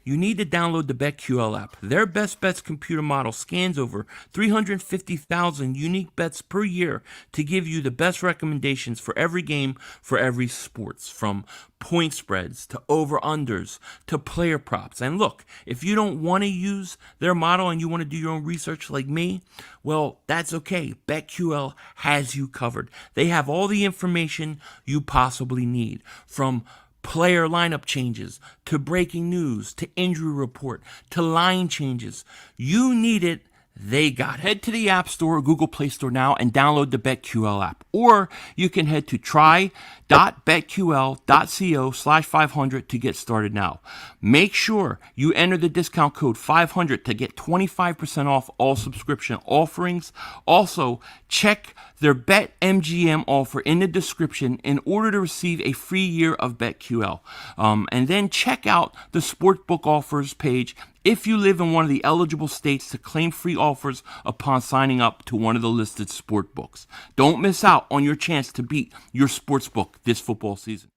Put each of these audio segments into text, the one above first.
You need to download the BetQL app. Their best bets computer model scans over 350,000 unique bets per year to give you the best recommendations for every game, for every sports, from point spreads to over-unders to player props. And look, if you don't want to use their model and you want to do your own research like me, well, that's okay. BetQL has you covered. They have all the information you possibly need, from player lineup changes to breaking news to injury report to line changes. You need it, they got it. Head to the App Store or Google Play Store now and download the BetQL app. Or you can head to try.betql.co/500 to get started now. Make sure you enter the discount code 500 to get 25% off all subscription offerings. Also, check their BetMGM offer in the description in order to receive a free year of BetQL. And then check out the Sportsbook Offers page if you live in one of the eligible states to claim free offers upon signing up to one of the listed sport books. Don't miss out on your chance to beat your sportsbook this football season.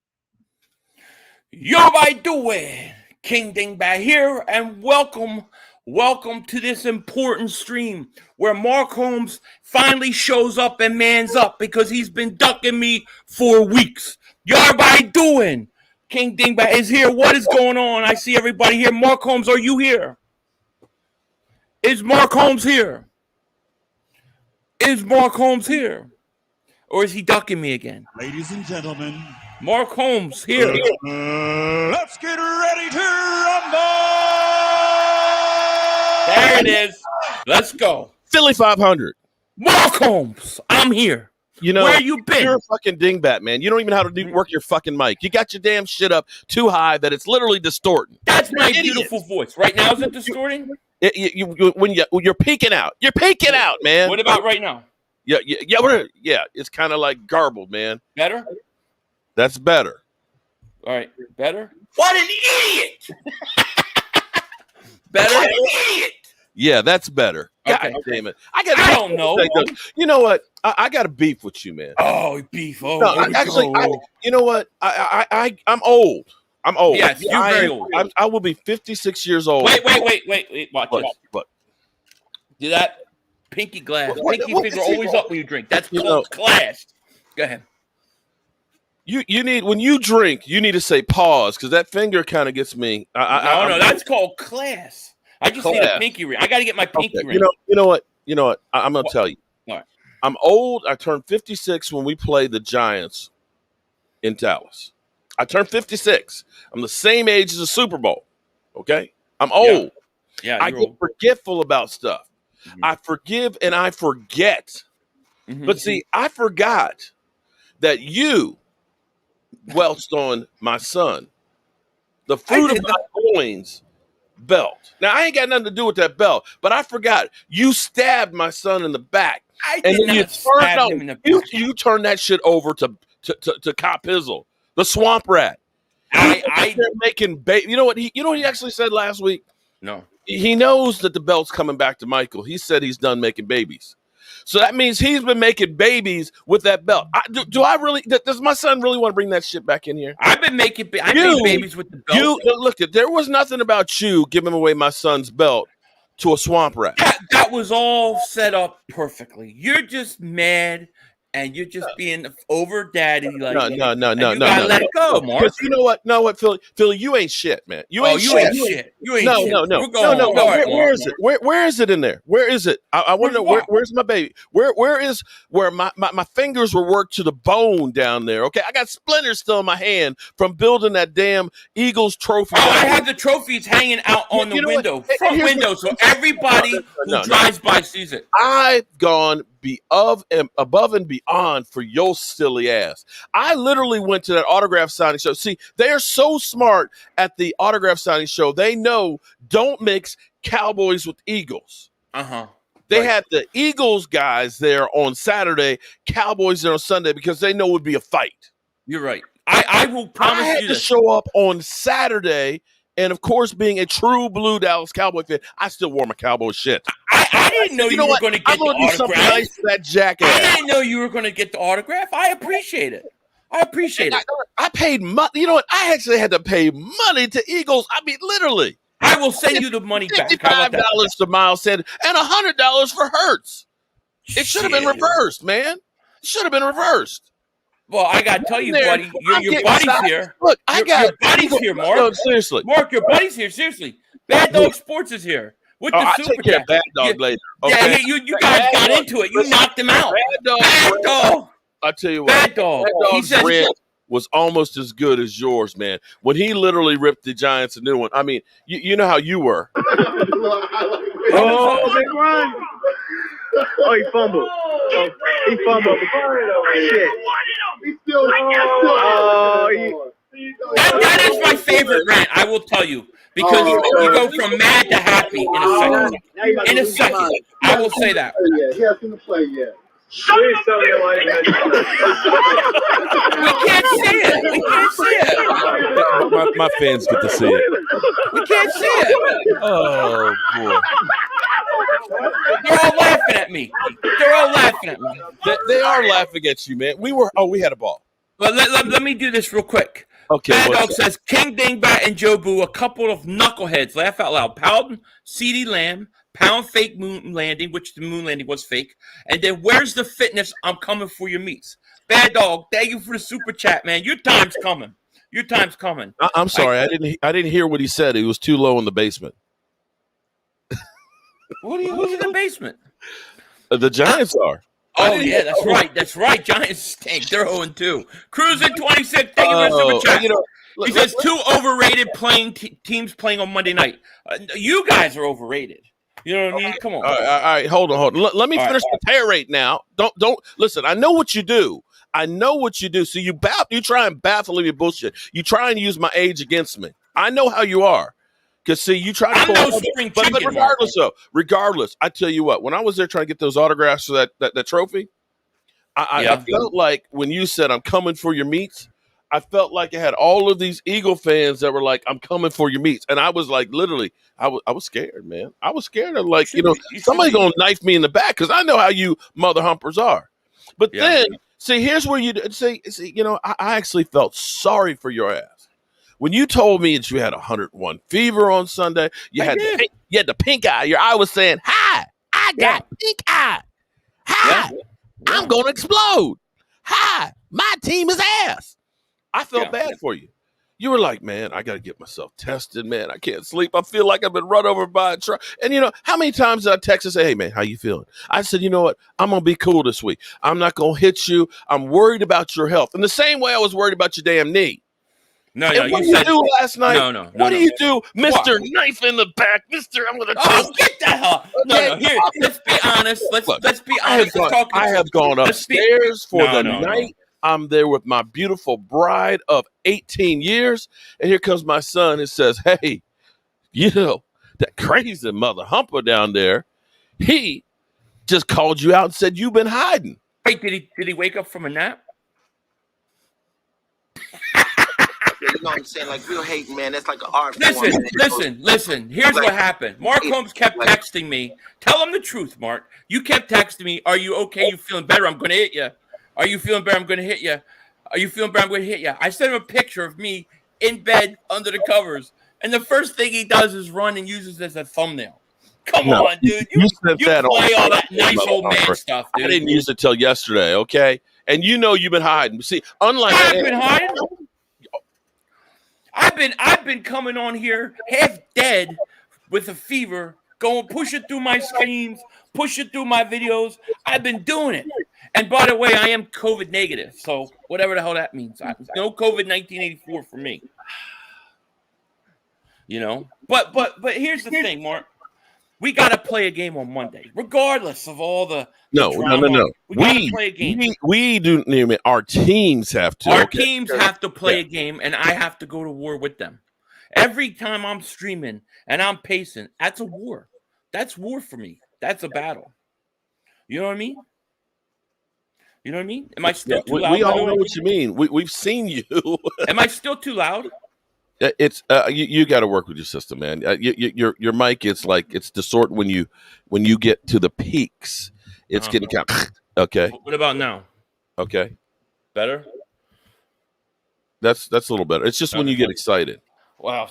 Yo, I do it. King Dingbat here, and welcome to this important stream where Mark Holmes finally shows up and mans up because he's been ducking me for weeks. Yo, everybody doing? King Dingbat is here. What is going on? I see everybody here. Mark Holmes, are you here? Is Mark Holmes here? Is Mark Holmes here? Or is he ducking me again? Ladies and gentlemen, Mark Holmes here. Let's get ready to rumble! There it is. Let's go. Philly.500. Mark Holmes, I'm here. You know, where you been? You're a fucking dingbat, man. You don't even know how to work your fucking mic. You got your damn shit up too high that it's literally distorting. That's my beautiful voice. Right now, is it distorting? When you're peeking out. You're peeking out, man. What about right now? Yeah. It's kind of like garbled, man. Better? That's better. All right, better? What an idiot! Better? What an idiot! Yeah, that's better. Okay. God damn it. I don't know. You know what? I got a beef with you, man. Oh, beef. Oh, no, actually, you know what? I'm old. I'm old. Yes, you're very old. I will be 56 years old. Wait. Watch this. What? Do that pinky glass. Pinky finger always up when you drink. That's called class. Go ahead. You need, when you drink, you need to say pause, because that finger kind of gets me. No, that's called class. I just need a pinky ring. I got to get my pinky ring. You know what? I'm going to tell you. All right. I'm old. I turned 56 when we played the Giants in Dallas. I turned 56. I'm the same age as the Super Bowl. Okay? I'm old. Yeah, I get forgetful about stuff. Mm-hmm. I forgive and I forget. Mm-hmm. But see, I forgot that you welched on my son. The fruit of my loins belt. Now, I ain't got nothing to do with that belt, but I forgot you stabbed my son in the back. You turned that shit over to Cop Pizzle, the swamp rat. I making baby. You know what he actually said last week? No. He knows that the belt's coming back to Michael. He said he's done making babies. So that means he's been making babies with that belt. Does my son really want to bring that shit back in here? I've been making babies with the belt. Look, there was nothing about you giving away my son's belt to a swamp rat. That was all set up perfectly. You're just mad and you're just being over daddy. Like, no. You gotta let it go, Mark. Because you know what? No, what, Philly, you ain't shit, man. You ain't shit. You ain't shit. No. Where is it? Where is it in there? Where is it? I want to know where's my baby? Where my fingers were worked to the bone down there? Okay, I got splinters still in my hand from building that damn Eagles trophy. Oh, I have the trophies hanging out on the window, front window, so everybody who drives by sees it. I've gone above and beyond for your silly ass. I literally went to that autograph signing show. See, they are so smart at the autograph signing show. They know don't mix Cowboys with Eagles. They had the Eagles guys there on Saturday, Cowboys there on Sunday, because they know it would be a fight. You're right. I will promise you I had to show up on Saturday. And, of course, being a true blue Dallas Cowboy fan, I still wore my Cowboy shit. I didn't know you were going to get the autograph. Nice for that jackass. I didn't know you were going to get the autograph. I appreciate it. I appreciate it. I paid money. You know what? I actually had to pay money to Eagles. I mean, literally. I will send you the money back. How about $55 to Miles Sanders and $100 for Hurts. It should have been reversed, man. It should have been reversed. Well, I got to tell you, buddy, your buddy's here. Look, your buddy's here, Mark. No, seriously. Mark, your buddy's here. Seriously. Bad Dog Sports is here. With the I'll Super take care of Bad Dog later. Okay? Yeah, you guys got into it. You knocked him out. Bad Dog. I'll tell you what. Bad Dog. He said was almost as good as yours, man. When he literally ripped the Giants a new one. I mean, you know how you were. Big run. Oh, he fumbled. He fumbled. Shit. That is my favorite rant, I will tell you. Because you go from mad to happy in a second. In a second. I will say that. He hasn't seen the play yet. We can't see it. We can't see it. My fans get to see it. We can't see it. Oh, boy. They're all laughing at me. They're all laughing at me. They are laughing at you, man. We had a ball. But let me do this real quick. Okay. Bad Dog says, King Dingbat and Jobu, a couple of knuckleheads, laugh out loud. Pound CeeDee Lamb, pound fake moon landing, which the moon landing was fake. And then where's the fitness? I'm coming for your meats. Bad Dog, thank you for the super chat, man. Your time's coming. Your time's coming. I'm sorry. I didn't hear what he said. He was too low in the basement. Who's in the basement? The Giants are. Oh, yeah, that's right. That's right. Giants stink. They're 0-2. Cruising 26. Thank you for the super chat. He says two overrated teams playing on Monday night. You guys are overrated. You know what I mean? Come on. All right. Hold on. Let me finish the tirade now. Don't listen. I know what you do. So you try and baffle me with bullshit. You try and use my age against me. I know how you are. Because, see, you try to but regardless, I tell you what, when I was there trying to get those autographs for that trophy, I felt like when you said, I'm coming for your meats, I felt like I had all of these Eagle fans that were like, I'm coming for your meats. And I was like, literally, I was scared, man. I was scared of somebody going to knife me in the back because I know how you mother humpers are. But then, see, here's where you see, I actually felt sorry for your ass. When you told me that you had 101 fever on Sunday, you had the pink eye. Your eye was saying, "Hi, I got pink eye. Hi, I'm gonna explode. Hi, my team is ass." I felt bad for you. You were like, "Man, I got to get myself tested. Man, I can't sleep. I feel like I've been run over by a truck." And how many times did I text and say, "Hey, man, how you feeling?" I said, "You know what? I'm gonna be cool this week. I'm not gonna hit you. I'm worried about your health." In the same way I was worried about your damn knee. No, what did you do last night? No. What do you do, Mr. Knife in the back? Mr. I'm going to get the hell. No. Here, let's be honest. Let's be honest. I have gone upstairs for the night. I'm there with my beautiful bride of 18 years. And here comes my son and says, "Hey, that crazy mother humper down there, he just called you out and said you've been hiding." Wait, did he wake up from a nap? You know what I'm saying? Like real hate, man. That's like an art form. Listen. Here's what happened. Mark Holmes kept texting me. Tell him the truth, Mark. You kept texting me. Are you okay? You feeling better? I'm going to hit you. Are you feeling better? I'm going to hit you. Are you feeling better? I'm going to hit you. I sent him a picture of me in bed under the covers. And the first thing he does is run and uses it as a thumbnail. Come on, dude. You play all that nice old man stuff, dude. I didn't use it till yesterday, okay? And you've been hiding. See, unlike I've been hiding. I've been coming on here half dead with a fever, push it through my screens, push it through my videos. I've been doing it. And by the way, I am COVID negative, so whatever the hell that means. No COVID 1984 for me. But here's the thing, Mark. We got to play a game on Monday, regardless of all the drama. No. We got to play a game. We do. Our teams have to. Our teams have to play a game, and I have to go to war with them. Every time I'm streaming and I'm pacing, that's a war. That's war for me. That's a battle. You know what I mean? Am I still too loud? We all know what you mean. We've seen you. Am I still too loud? It's you got to work with your system, man. Your mic, it's distorted when you get to the peaks. It's getting kind of, okay. What about now? Okay, better. That's a little better. It's just when you get excited. Well,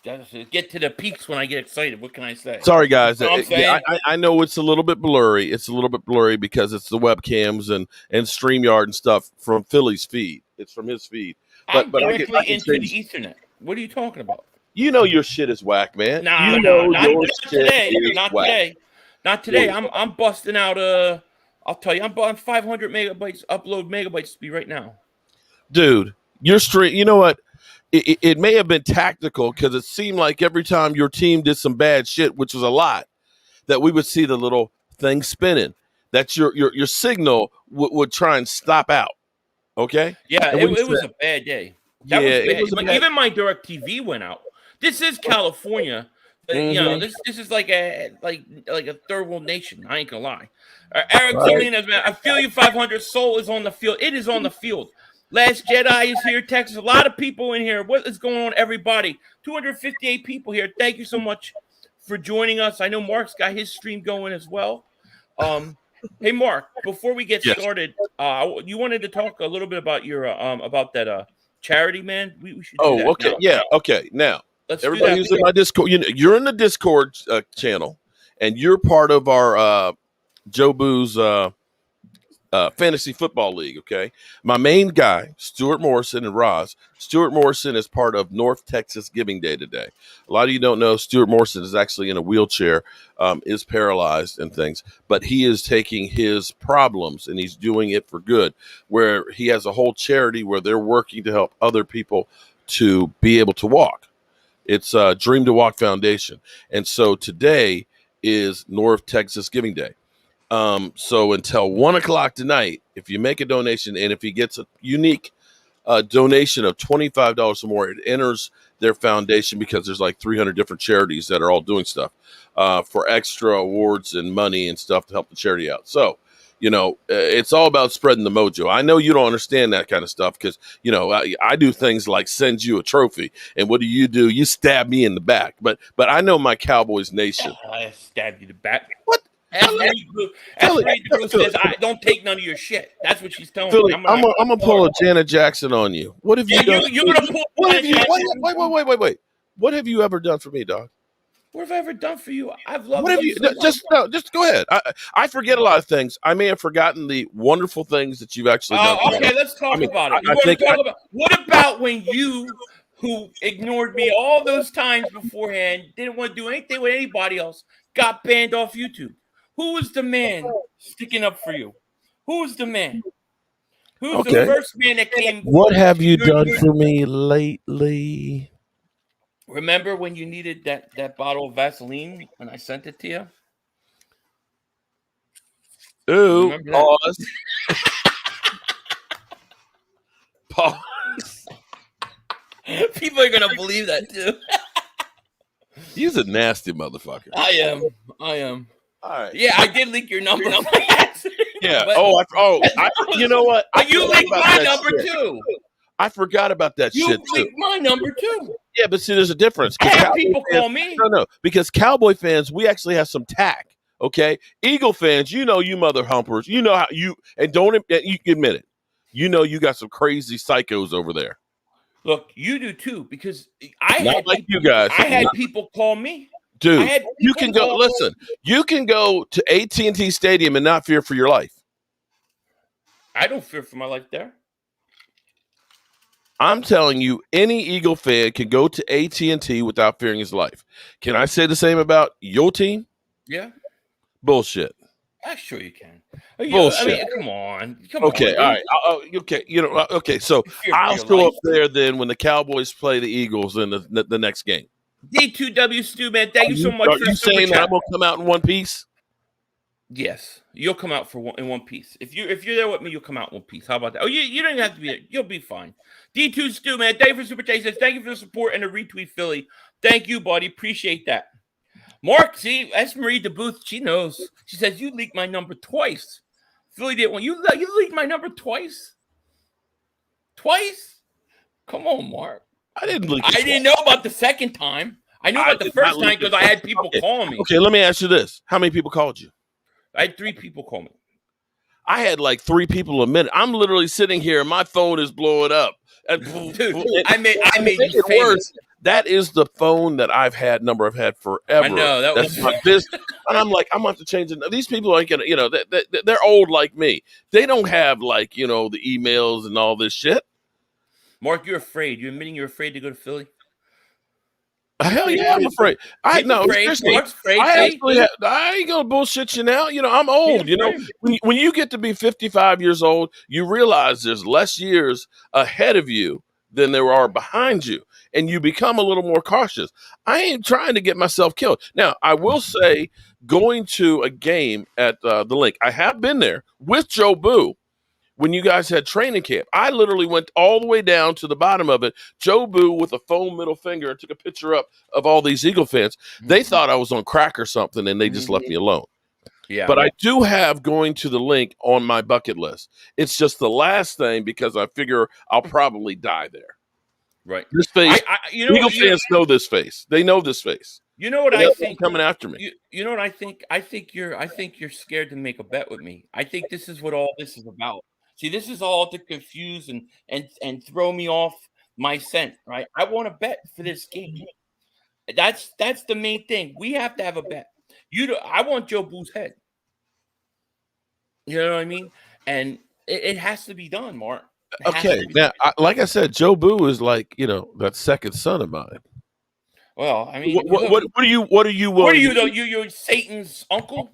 get to the peaks when I get excited. What can I say? Sorry, guys. You know what I'm saying? I know it's a little bit blurry. It's a little bit blurry because it's the webcams and StreamYard and stuff from Philly's feed. It's from his feed. I'm But directly I can into the change. Ethernet. What are you talking about? You know your shit is whack, man. Nah, you know not your today. shit is Not whack. today. Not today. Yeah. I'm busting out. I'll tell you, I'm busting 500 megabytes upload megabyte speed right now. Dude, your stream. You know what? It may have been tactical because it seemed like every time your team did some bad shit, which was a lot, that we would see the little thing spinning. That your signal would try and stop out. Okay. Yeah, And it was a bad day. That was bad. it was a bad. Even my DirecTV went out. This is California. You know, this is like a third world nation. I ain't gonna lie. Eric Salinas, man, I feel you. 500 Soul is on the field. It is on the field. Last Jedi is here. Texas. A lot of people in here. What is going on, everybody? 258 people here. Thank you so much for joining us. I know Mark's got his stream going as well. Hey, Mark, before we get started, you wanted to talk a little bit about your about that charity, man. We should do that okay. now. Yeah. Okay. Now, Let's everybody who's in my Discord, you're in the Discord channel, and you're part of our Jobu's fantasy football league. Okay, my main guy, Stuart Morrison and Roz. Stuart Morrison is part of North Texas Giving Day today. A lot of you don't know Stuart Morrison is actually in a wheelchair, is paralyzed and things, but he is taking his problems and he's doing it for good. Where he has a whole charity where they're working to help other people to be able to walk. It's Dream to Walk Foundation. And so today is North Texas Giving Day. So until 1:00 tonight, if you make a donation and if he gets a unique donation of $25 or more, it enters their foundation because there's like 300 different charities that are all doing stuff for extra awards and money and stuff to help the charity out. So, it's all about spreading the mojo. I know you don't understand that kind of stuff because, I do things like send you a trophy. And what do? You stab me in the back. But I know my Cowboys nation. I stabbed you in the back. What? Philly says, I don't take none of your shit. That's what she's telling Philly, me. I'm gonna pull a Janet Jackson on you. What have you done? You're gonna pull. What have you? Wait. What have you ever done for me, dog? What have I ever done for you? I've loved What have you? Just go ahead. I forget a lot of things. I may have forgotten the wonderful things that you've actually done. Okay, let's talk about it. What about when you, who ignored me all those times beforehand, didn't want to do anything with anybody else, got banned off YouTube? Who was the man sticking up for you? Who was the man? Who's the first man that came? What have you done for me lately? Remember when you needed that bottle of Vaseline and I sent it to you? Ooh, pause. Pause. People are gonna believe that too. He's a nasty motherfucker. I am. All right. Yeah, I did leak your number. Yeah. But, you know what? You leaked my number too. I forgot about that shit too. You leaked my number too. Yeah, but see, there's a difference. I have people call me. No, because Cowboy fans, we actually have some tact. Okay, Eagle fans, you mother humpers, how you you admit it. You got some crazy psychos over there. Look, you do too, because you guys. I had people call me. Dude, you can go. Listen, you can go to AT&T Stadium and not fear for your life. I don't fear for my life there. I'm telling you, any Eagle fan can go to AT&T without fearing his life. Can I say the same about your team? Yeah. Bullshit. I'm sure you can. Bullshit. I mean, come on. Okay, all right. Okay. So I'll show up there then when the Cowboys play the Eagles in the next game. D2W Stu, man, thank you so much for you saying that I'm gonna come out in one piece? Yes, you'll come out in one piece. If you're there with me, you'll come out in one piece. How about that? Oh, you don't even have to be there. You'll be fine. D2 Stu, man, thank you for Super Chat. Says thank you for the support and the retweet, Philly. Thank you, buddy. Appreciate that. Mark, see, that's Marie DeBooth. She knows. She says you leaked my number twice. Philly didn't want you leaked my number twice. Twice? Come on, Mark. I didn't leak. I didn't know about the second time. I knew about the first time because I had people calling me. Okay, let me ask you this: how many people called you? I had 3 people call me. I had like 3 people a minute. I'm literally sitting here and my phone is blowing up. And, Dude, I made you it famous. worse. That is the phone that I've had forever. I know That's my business. And I'm like, I'm going to have to change it. These people aren't going to, they're old like me. They don't have like, the emails and all this shit. Mark, you're afraid. You're admitting you're afraid to go to Philly? Hell yeah, I'm afraid. Seriously, Mark's afraid. I ain't gonna bullshit you now. I'm old. When you get to be 55 years old, you realize there's less years ahead of you than there are behind you, and you become a little more cautious. I ain't trying to get myself killed. Now, I will say, going to a game at the Link, I have been there with Jobu. When you guys had training camp, I literally went all the way down to the bottom of it. Jobu with a foam middle finger and took a picture up of all these Eagle fans. They thought I was on crack or something, and they just left me alone. Yeah. But I do have going to the Link on my bucket list. It's just the last thing because I figure I'll probably die there. Right. This face, Eagle fans know this face. They know this face. You know what I think? Coming after me. You know what I think? I think you're scared to make a bet with me. I think this is what all this is about. See, this is all to confuse and throw me off my scent, right? I want to bet for this game. That's the main thing. We have to have a bet. I want Jobu's head. You know what I mean? And it has to be done, Mark. Okay. Now, like I said, Jobu is like, that second son of mine. Well, I mean, what are you? You're Satan's uncle?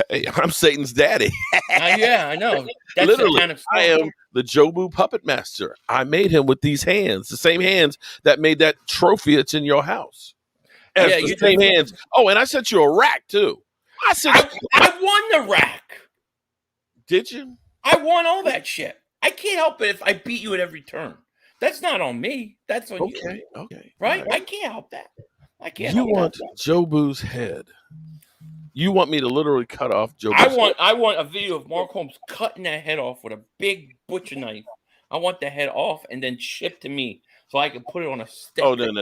Hey, I'm Satan's daddy. Yeah, I know. That's Literally, kind of I am the Jobu puppet master. I made him with these hands, the same hands that made that trophy that's in your house. And the same hands. Oh, and I sent you a rack too. I won the rack. Did you? I won all that shit. I can't help it if I beat you at every turn. That's not on me. That's on you. Okay. Right? I can't help that. I can't. You want Jobu's head? You want me to literally cut off Jobu's head? I want a video of Mark Holmes cutting that head off with a big butcher knife. I want the head off and then shipped to me so I can put it on a stick. Oh, no.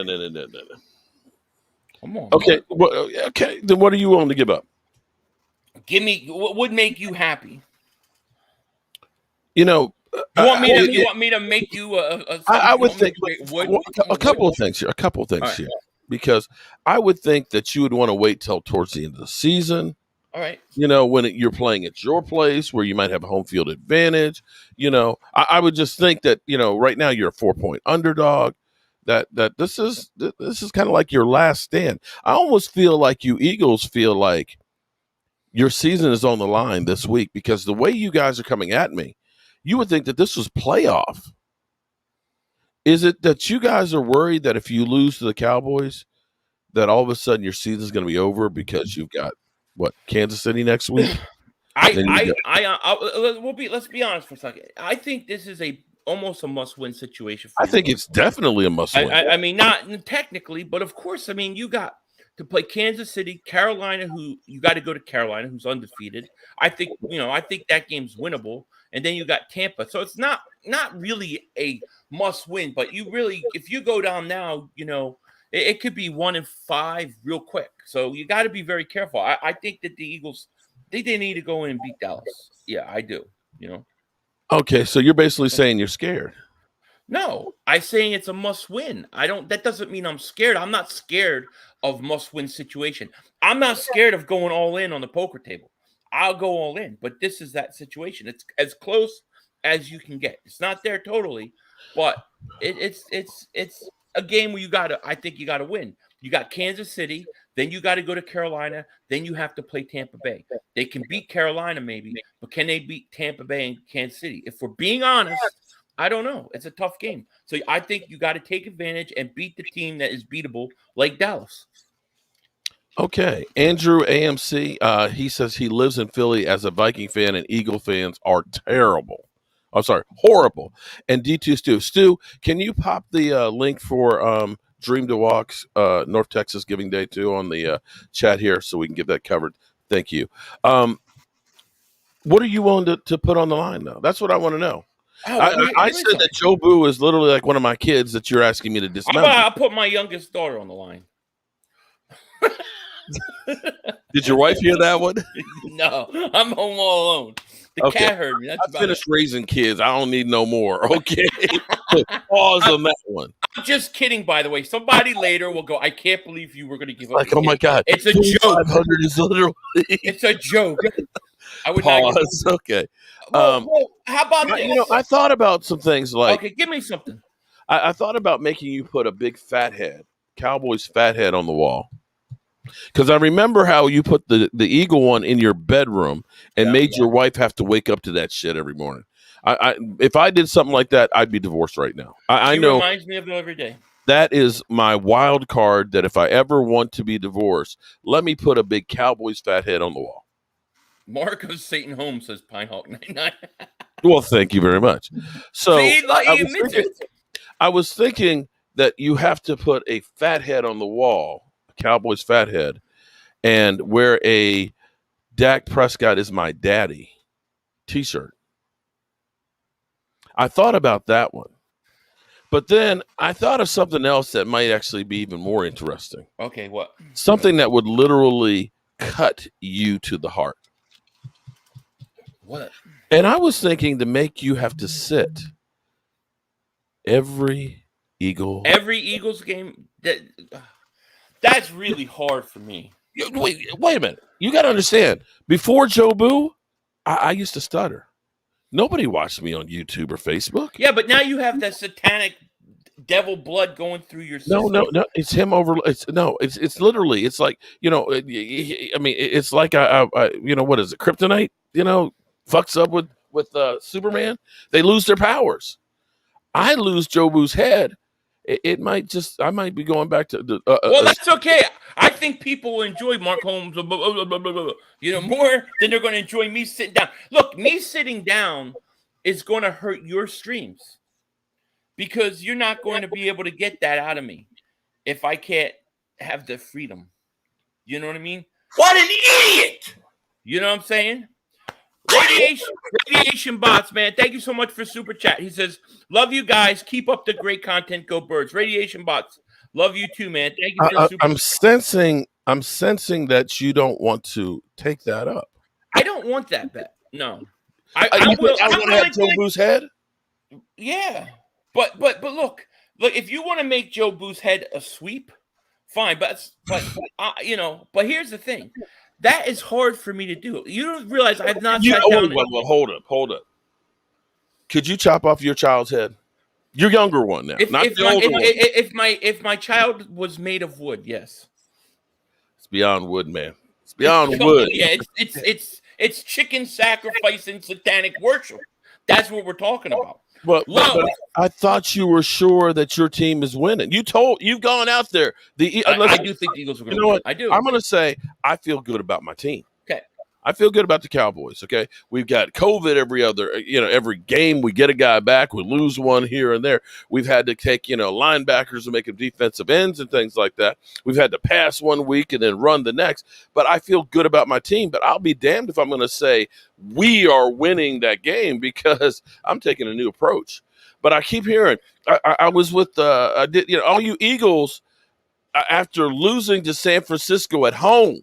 Come on. Okay. Well, okay. Then what are you willing to give up? Give me what would make you happy. You want me to make you I would think a couple of things here. Because I would think that you would want to wait till towards the end of the season. All right. When you're playing at your place where you might have a home field advantage. I would just think that, right now you're a 4-point underdog. That this is kind of like your last stand. I almost feel like you Eagles feel like your season is on the line this week because the way you guys are coming at me, you would think that this was playoff. Is it that you guys are worried that if you lose to the Cowboys, that all of a sudden your season is going to be over because you've got Kansas City next week? Let's be honest for a second. I think this is almost a must-win situation. I think it's definitely a must-win. I mean, not technically, but of course. I mean, you got to play Kansas City, Carolina. You got to go to Carolina, who's undefeated. I think that game's winnable. And then you got Tampa. So it's not really a must win, but if you go down now, it could be 1-5 real quick. So you got to be very careful. I think that the Eagles, they need to go in and beat Dallas. Yeah, I do. Okay, so you're basically saying you're scared. No, I'm saying it's a must win. That doesn't mean I'm scared. I'm not scared of must win situation. I'm not scared of going all in on the poker table. I'll go all in, but this is that situation. It's as close as you can get. It's not there totally, but it's a game where I think you gotta win. You got Kansas City, then you got to go to Carolina, then you have to play Tampa Bay. They can beat Carolina maybe, but can they beat Tampa Bay and Kansas City? If we're being honest, I don't know. It's a tough game. So I think you got to take advantage and beat the team that is beatable, like Dallas. Okay. Andrew AMC, he says he lives in Philly as a Viking fan and Eagle fans are terrible. I'm sorry, horrible. And D2 Stu, can you pop the link for Dream to Walk's North Texas Giving Day too on the chat here so we can get that covered? Thank you. What are you willing to put on the line now? That's what I want to know. I said that Jobu is literally like one of my kids that you're asking me to dismount. I'll put my youngest daughter on the line. Did your wife hear that one? No, I'm home all alone. The cat heard me. That's I about finished it. raising kids. I don't need no more. Okay. Pause on that one. I'm just kidding, by the way. Somebody later will go, I can't believe you were going to give up. Like, oh my God. It's a joke. 500 is literally. It's a joke. I would Pause. not. Okay. Well, how about this? I thought about some things like. Okay, give me something. I thought about making you put a big fat head, Cowboys fat head on the wall. Because I remember how you put the eagle one in your bedroom and made your wife have to wake up to that shit every morning. If I did something like that, I'd be divorced right now. I know. Reminds me of it every day. That is my wild card that if I ever want to be divorced, let me put a big Cowboys fat head on the wall. Marcos Satan Holmes says Pine Hawk 99. Well, thank you very much. So See, I was thinking that you have to put a fat head on the wall, a Cowboys fat head, and wear a Dak Prescott is my daddy t-shirt. I thought about that one. But then I thought of something else that might actually be even more interesting. Okay, what? Something that would literally cut you to the heart. What? And I was thinking to make you have to sit every Eagles game. That's really hard for me. Wait a minute. You got to understand. Before Jobu, I used to stutter. Nobody watched me on YouTube or Facebook. Yeah, but now you have that satanic devil blood going through your system. No. It's him over. It's literally. It's like, I mean, it's like what is it? Kryptonite. Fucks up with Superman. They lose their powers. I lose Jobu's head. It might just. I might be going back to the. Well, that's okay. I think people will enjoy Mark Holmes, more than they're going to enjoy me sitting down. Look, me sitting down is going to hurt your streams because you're not going to be able to get that out of me if I can't have the freedom. You know what I mean? What an idiot! You know what I'm saying? Radiation bots, man. Thank you so much for super chat. He says, "Love you guys. Keep up the great content. Go Birds." Radiation bots, love you too, man. Thank you for super. I'm sensing that you don't want to take that up. I don't want that bet. No, I want to have Jobu's head. Yeah, but look. If you want to make Jobu's head a sweep, fine. But here's the thing. That is hard for me to do. You don't realize I've not sat down. Well, hold up. Could you chop off your child's head? Your younger one now, not the older one. If my child was made of wood, yes. It's beyond wood, man. It's beyond wood. Yeah, it's chicken sacrifice and satanic worship. That's what we're talking about. But I thought you were sure that your team is winning. You've gone out there. I do think the Eagles are going to win. I do. I'm going to say I feel good about my team. Okay. I feel good about the Cowboys. Okay. We've got COVID every game we get a guy back. We lose one here and there. We've had to take, linebackers and make them defensive ends and things like that. We've had to pass one week and then run the next. But I feel good about my team. But I'll be damned if I'm going to say we are winning that game because I'm taking a new approach. But I keep hearing, I was with, all you Eagles after losing to San Francisco at home.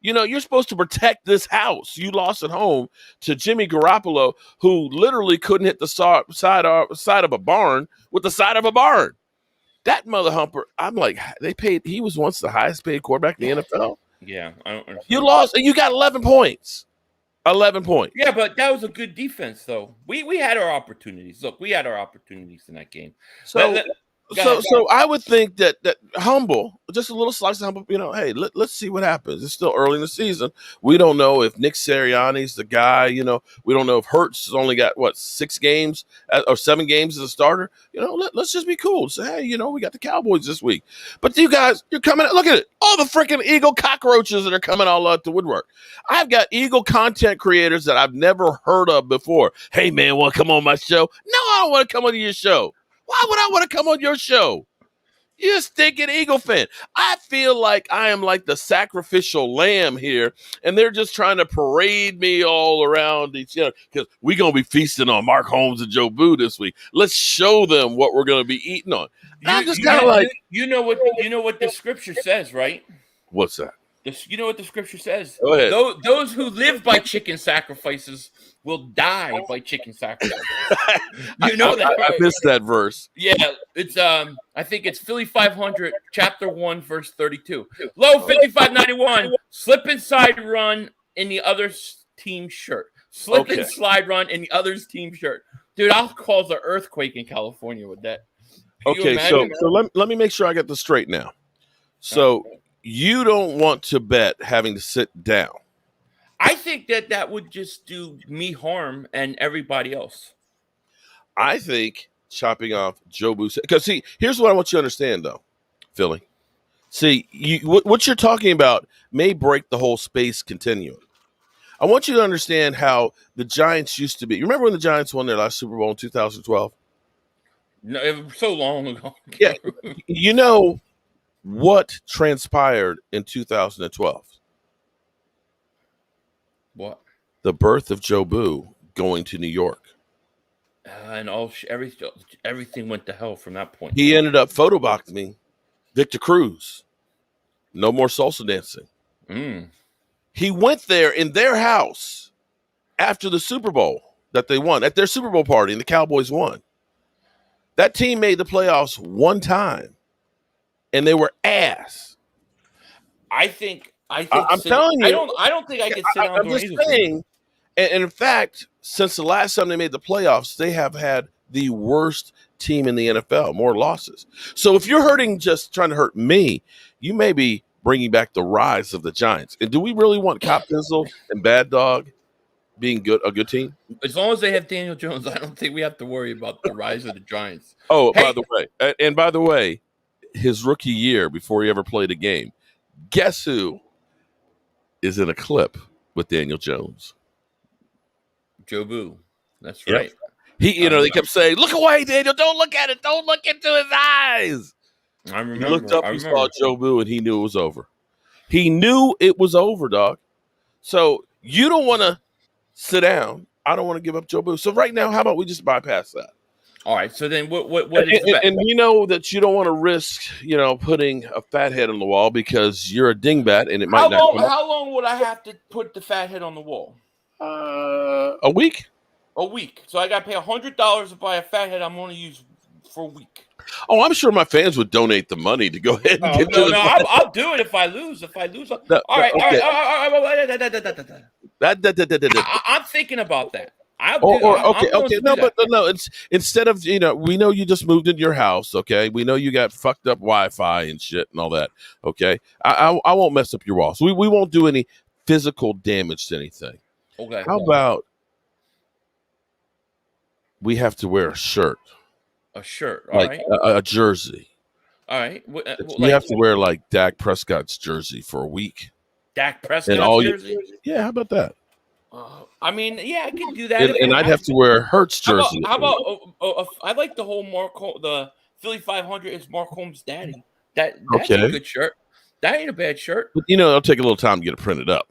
You're supposed to protect this house. You lost at home to Jimmy Garoppolo, who literally couldn't hit the side of a barn with the side of a barn. That mother humper, I'm like, he was once the highest paid quarterback in the NFL. Yeah, I don't understand. You lost, and you got 11 points. 11 points. Yeah, but that was a good defense, though. We had our opportunities. Look, we had our opportunities in that game. So I would think that humble, just a little slice of humble, hey, let's see what happens. It's still early in the season. We don't know if Nick Sirianni's the guy, we don't know if Hurts has only got 6 games or 7 games as a starter. Let's just be cool. Say, hey, we got the Cowboys this week. But you guys, you're coming out, look at it. All the freaking Eagle cockroaches that are coming all out to woodwork. I've got Eagle content creators that I've never heard of before. Hey man, want to come on my show? No, I don't want to come on your show. Why would I want to come on your show? You're a stinking Eagle fan. I feel like I am like the sacrificial lamb here, and they're just trying to parade me all around each other because we're going to be feasting on Mark Holmes and Jobu this week. Let's show them what we're going to be eating on. I'm just kind of like... You know what the scripture says, right? What's that? You know what the scripture says? Go ahead. Those who live by chicken sacrifices will die by chicken sacrifices. You know that, right? I missed that verse. Yeah, it's I think it's Philly.500, chapter 1, verse 32. Low 5591, slip and slide run in the other team's shirt. Slip and slide run in the other's team shirt. Dude, I'll cause an earthquake in California with that. Okay, so let me make sure I get this straight now. So you don't want to bet having to sit down. I think that would just do me harm and everybody else. I think chopping off Jobu, because see, here's what I want you to understand, though, Philly. See, what you're talking about may break the whole space continuum. I want you to understand how the Giants used to be. You remember when the Giants won their last Super Bowl in 2012? No, it was so long ago. Yeah, you know what transpired in 2012? What? The birth of Jobu going to New York. And everything went to hell from that point. He ended up photoboxing Victor Cruz. No more salsa dancing. He went there in their house after the Super Bowl that they won, at their Super Bowl party, and the Cowboys won. That team made the playoffs one time, and they were ass. I'm telling you. I don't think I could sit down. I'm just saying. And in fact, since the last time they made the playoffs, they have had the worst team in the NFL, more losses. So if you're just trying to hurt me, you may be bringing back the rise of the Giants. And do we really want Cop Dizzle and Bad Dog being a good team? As long as they have Daniel Jones, I don't think we have to worry about the rise of the Giants. Oh, hey. By the way, his rookie year before he ever played a game, guess who is in a clip with Daniel Jones? Jobu. That's right. Yep. They kept saying, "Look away, Daniel! Don't look at it! Don't look into his eyes!" I remember. He looked up, he saw Jobu, and he knew it was over. He knew it was over, dog. So you don't want to sit down. I don't want to give up Jobu. So right now, how about we just bypass that? All right. So then, what? And you know that you don't want to risk, putting a fat head on the wall because you're a dingbat, and it might not. How long would I have to put the fat head on the wall? A week. A week. So I got to pay $100 to buy a fat head I'm going to use for a week. Oh, I'm sure my fans would donate the money to go ahead and get to the I'll do it if I lose. All right. I'm thinking about that. It's instead of, we know you just moved into your house, okay? We know you got fucked up Wi-Fi and shit and all that, okay? I won't mess up your walls. We won't do any physical damage to anything. Okay. How about we have to wear a shirt? A shirt, like a jersey. All right. You have to wear like Dak Prescott's jersey for a week. Dak Prescott's jersey? Yeah, how about that? I could do that. And I'd have to wear Hurts jersey. How about I like the whole the Philly.500 is Mark Holmes' daddy. That's a good shirt. That ain't a bad shirt. But it'll take a little time to get it printed up.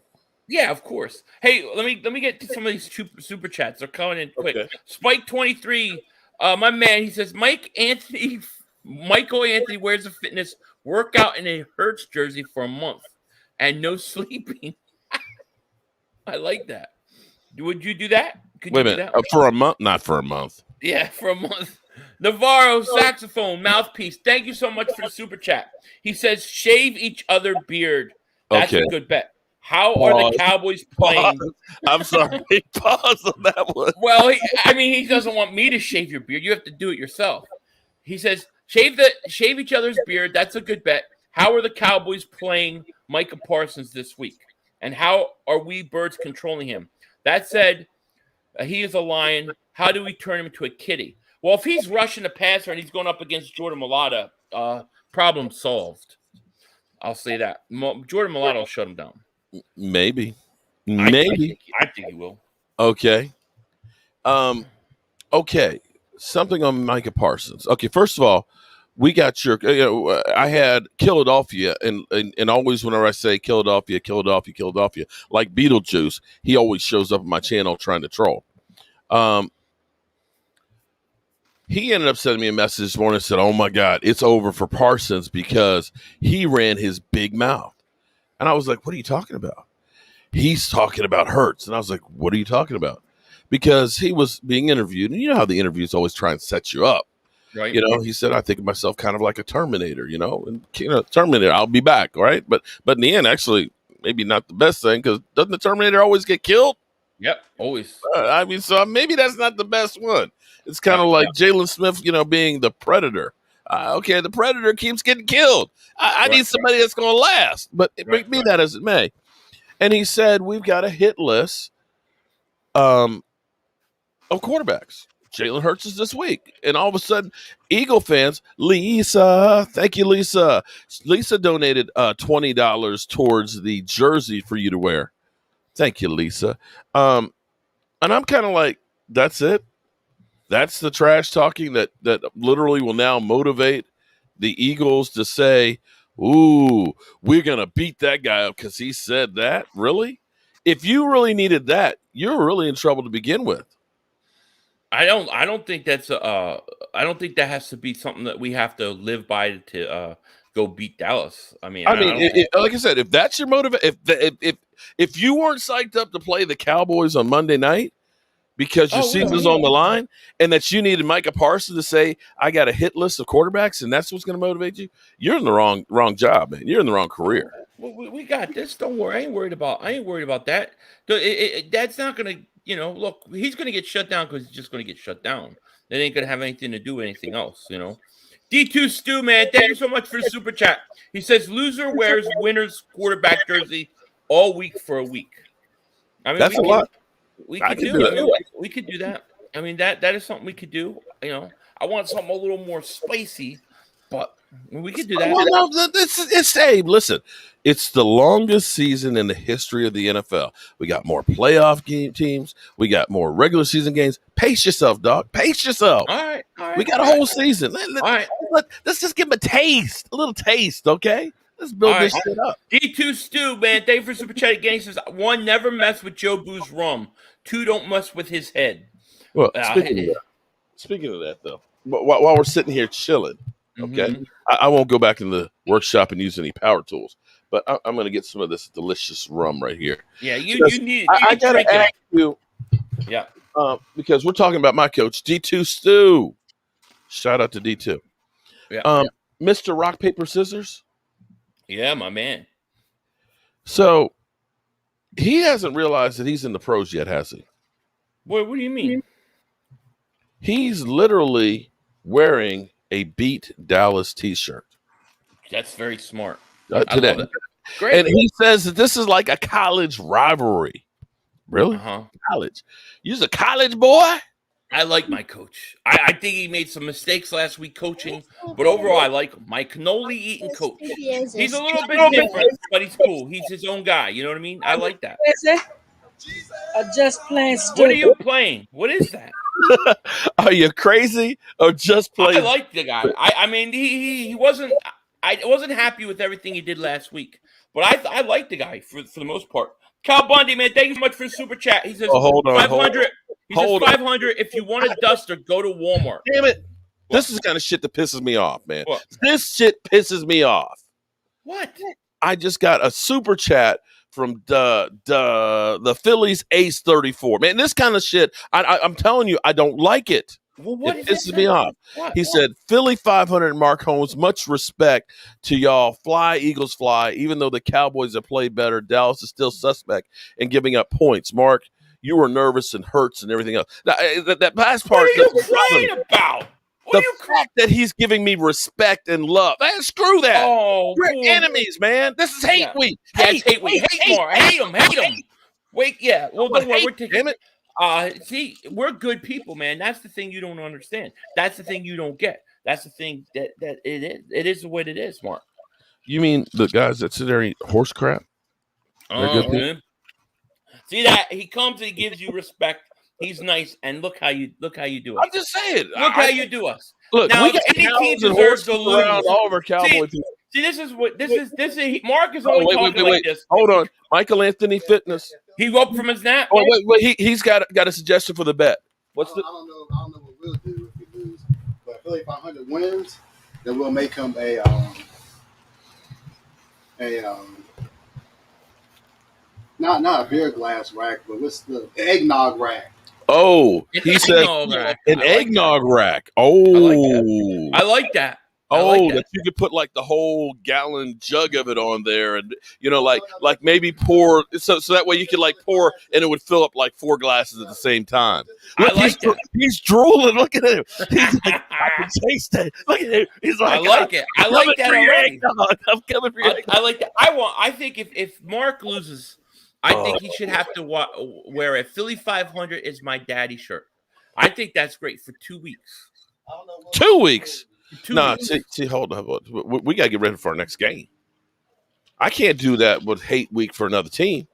Yeah, of course. Hey, let me get to some of these super chats. They're coming in quick. Okay. Spike23, my man, he says Michael Anthony wears a fitness workout in a Hurts jersey for a month and no sleeping. I like that. Would you do that? Wait a minute. For a month? Not for a month. Yeah, for a month. Navarro saxophone mouthpiece. Thank you so much for the super chat. He says shave each other beard. That's a good bet. How are the Cowboys playing? I'm sorry. Pause on that one. Well, he doesn't want me to shave your beard. You have to do it yourself. He says, shave each other's beard. That's a good bet. How are the Cowboys playing Micah Parsons this week? And how are we Birds controlling him? That said, he is a lion. How do we turn him into a kitty? Well, if he's rushing the passer and he's going up against Jordan Mailata, problem solved. I'll say that. Jordan Mailata will shut him down. Maybe. I think he will. Okay. Okay. Something on Micah Parsons. Okay, first of all, we got I had Philadelphia, and always whenever I say Philadelphia, like Beetlejuice, he always shows up on my channel trying to troll. He ended up sending me a message this morning and said, "Oh my God, it's over for Parsons because he ran his big mouth." And I was like, what are you talking about? He's talking about Hurts. And I was like, what are you talking about? Because he was being interviewed. And you know how the interviews always try and set you up. Right. You know, he said, I think of myself kind of like a Terminator, and Terminator, I'll be back. All right. But in the end, actually, maybe not the best thing, because doesn't the Terminator always get killed? Yep. Always. So maybe that's not the best one. It's kind of like Jalen Smith, being the Predator. Okay, the Predator keeps getting killed. I need somebody that's going to last. But be that as it may. And he said, we've got a hit list of quarterbacks. Jalen Hurts is this week. And all of a sudden, Eagle fans, Lisa, thank you, Lisa. Lisa donated $20 towards the jersey for you to wear. Thank you, Lisa. And I'm kind of like, that's it? That's the trash talking that literally will now motivate the Eagles to say, ooh, we're going to beat that guy up because he said that? Really? If you really needed that, you're really in trouble to begin with. I don't think that's I don't think that has to be something that we have to live by to go beat Dallas. I mean, like I said, if that's your motivation, if you weren't psyched up to play the Cowboys on Monday night because your season's on the line, and that you needed Micah Parsons to say, I got a hit list of quarterbacks, and that's what's going to motivate you, you're in the wrong job, man. You're in the wrong career. We got this. Don't worry. I ain't worried about that. That's not going to. Look, he's going to get shut down because he's just going to get shut down. It ain't going to have anything to do with anything else, D2 Stu, man, thank you so much for the super chat. He says, loser wears winner's quarterback jersey all week for a week. I mean, that's a lot. We could do that. We could do that. I mean, that is something we could do. I want something a little more spicy, but we could do that. Well, no, listen, it's the longest season in the history of the NFL. We got more playoff teams. We got more regular season games. Pace yourself, dog. Pace yourself. All right. We got a whole season. Let's just give him a little taste, okay? Let's build this shit up. D2 Stu, man, thank you for super chat again. He says, 1, never mess with Jobu's rum. 2, don't mess with his head. Well, speaking of that, though, while we're sitting here chilling, okay, I won't go back in the workshop and use any power tools, but I'm going to get some of this delicious rum right here. Yeah, you need. I got to ask you. Yeah. Because we're talking about my coach, D2 Stu. Shout out to D2. Yeah. Mr. Rock, Paper, Scissors. Yeah, my man. So he hasn't realized that he's in the pros yet, has he? What do you mean? He's literally wearing a Beat Dallas t-shirt. That's very smart. Today. Great. And he says that this is like a college rivalry. Really? College. You're a college boy? I like my coach. I think he made some mistakes last week coaching, but overall I like him. My cannoli-eating coach. He's a little bit different, but he's cool. He's his own guy. You know what I mean? I like that. Just playing stupid. What are you playing? What is that? Are you crazy or just playing? I like the guy. I mean, he wasn't. I wasn't happy with everything he did last week, but I like the guy for the most part. Cal Bundy, man, thank you so much for the super chat. He says, hold on, 500. He says 500. If you want a duster, go to Walmart. Damn it. What? This is the kind of shit that pisses me off, man. What? This shit pisses me off. What? I just got a super chat from the Phillies Ace 34. Man, this kind of shit, I'm telling you, I don't like it. Well, it pisses me off. He said, Philly.500 Mark Holmes, much respect to y'all. Fly, Eagles fly. Even though the Cowboys have played better, Dallas is still suspect in giving up points. Mark, you were nervous and hurts and everything else. Now, that last part. What are you crying about? The fact that he's giving me respect and love. Man, screw that. Oh, we're enemies, man. This is hate week. Hate week. Hate more. Hate him. Wait, yeah. Well, don't worry. We're taking it. See, we're good people, man. That's the thing you don't understand. That's the thing you don't get. That's the thing that it is. It is what it is, Mark. You mean the guys that sit there and eat horse crap? Man. See that? He comes and he gives you respect. He's nice, and look how you do it. I'm just saying. Look how you do us. Look, now, we got any team deserves to lose. All over Cowboy people. See, this is Mark is only talking like this. Hold on, Michael Anthony Fitness. He woke from his nap. Oh wait, he's got a suggestion for the bet. What's the? I don't know what we'll do if we lose, but if Philly.500 wins, then we'll make him a Not a beer glass rack, but what's the eggnog rack? Oh, An he said eggnog rack. an I like eggnog rack. I like that. Oh, I like that. I oh, like that. that you could put like the whole gallon jug of it on there, and like maybe pour so that way you could like pour and it would fill up like 4 glasses at the same time. Look, I like that. he's drooling. Look at him. He's like, I can taste it. Look at him. He's like, I like it. I like that already. I'm coming for your eggnog. I like that. I think if Mark loses, I think he should have to wear a Philly 500 is my daddy shirt. I think that's great for 2 weeks. 2 weeks. 2 Nah, weeks. see, hold on. We got to get ready for our next game. I can't do that with hate week for another team.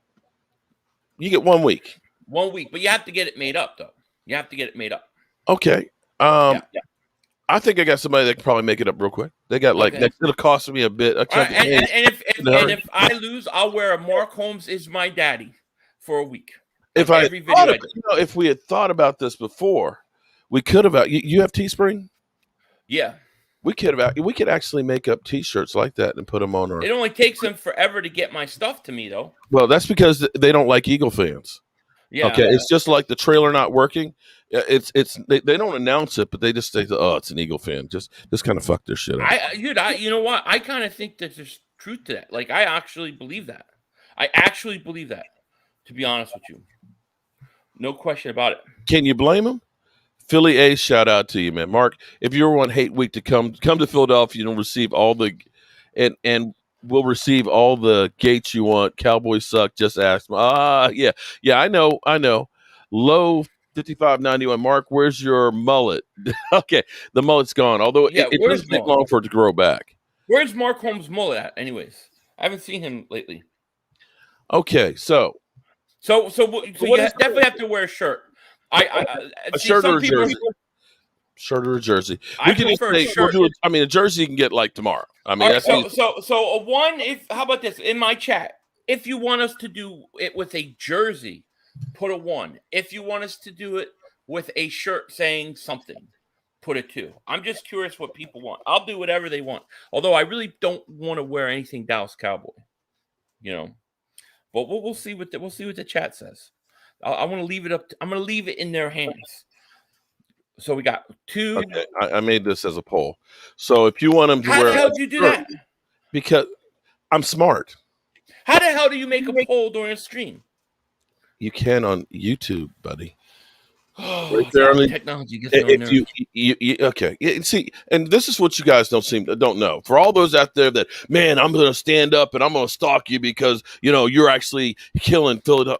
You get 1 week. 1 week, but you have to get it made up, though. You have to get it made up. Okay. Yeah. I think I got somebody that can probably make it up real quick. They got like that could have cost me a bit. All right, and if I lose, I'll wear a Mark Holmes is my daddy for a week. If if we had thought about this before, we could have. You have Teespring? Yeah. We could actually make up T-shirts like that and put them on our. It only takes them forever to get my stuff to me, though. Well, that's because they don't like Eagle fans. Yeah. Okay, it's just like the trailer not working. They don't announce it, but they just say, "Oh, it's an Eagle fan." Just kind of fuck their shit up. You know what? I kind of think that there's truth to that. Like, I actually believe that. To be honest with you, no question about it. Can you blame them? Philly A, shout out to you, man. Mark, if you ever want hate week to come to Philadelphia and receive all the and we'll receive all the gates you want. Cowboys suck. Just ask me. Yeah. I know. Low 5591. Mark, where's your mullet? Okay, the mullet's gone. Although it doesn't take long for it to grow back. Where's Mark Holmes' mullet at? Anyways, I haven't seen him lately. Okay, so you definitely have to wear a shirt. A shirt or a jersey. Shirt or a jersey. I prefer a shirt. A jersey you can get like tomorrow. I mean, right, so a one. How about this in my chat? If you want us to do it with a jersey, put a 1. If you want us to do it with a shirt saying something, put a 2. I'm just curious what people want. I'll do whatever they want. Although I really don't want to wear anything Dallas Cowboy, But we'll see what the chat says. I want to leave it up. I'm going to leave it in their hands. So we got 2. Okay, I made this as a poll. So if you want them to wear, how the hell did you do that? Because I'm smart. How the hell do you make a poll during a stream? You can on YouTube, buddy. Oh, right there, technology gets on nerves. Okay. See, and this is what you guys don't know. For all those out there that, man, I'm going to stand up and I'm going to stalk you because you're actually killing Philly.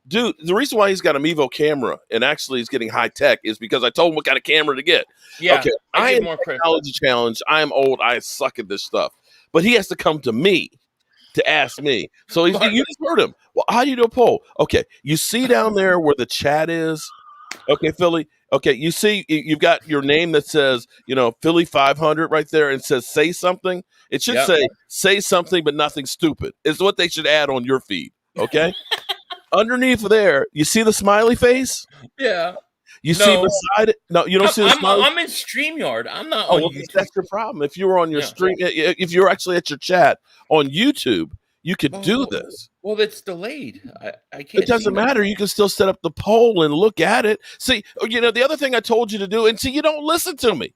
Dude, the reason why he's got a Mevo camera and actually is getting high tech is because I told him what kind of camera to get. Yeah, okay. I am technology challenge. I am old. I suck at this stuff, but he has to come to me to ask me. So you just heard him. Well, how do you do a poll? Okay, you see down there where the chat is. Okay, Philly. Okay, you see, you've got your name that says, Philly.500 right there, and says say something. It should say something, but nothing stupid. Is what they should add on your feed. Okay, underneath there, you see the smiley face. Yeah. See beside it. No, you don't see the smiley. I'm in StreamYard. I'm not on YouTube. That's your problem. If you were on your stream, if you're actually at your chat on YouTube, you could do this. Well, it's delayed. I can't. It doesn't matter. You can still set up the poll and look at it. See, the other thing I told you to do, and see, you don't listen to me.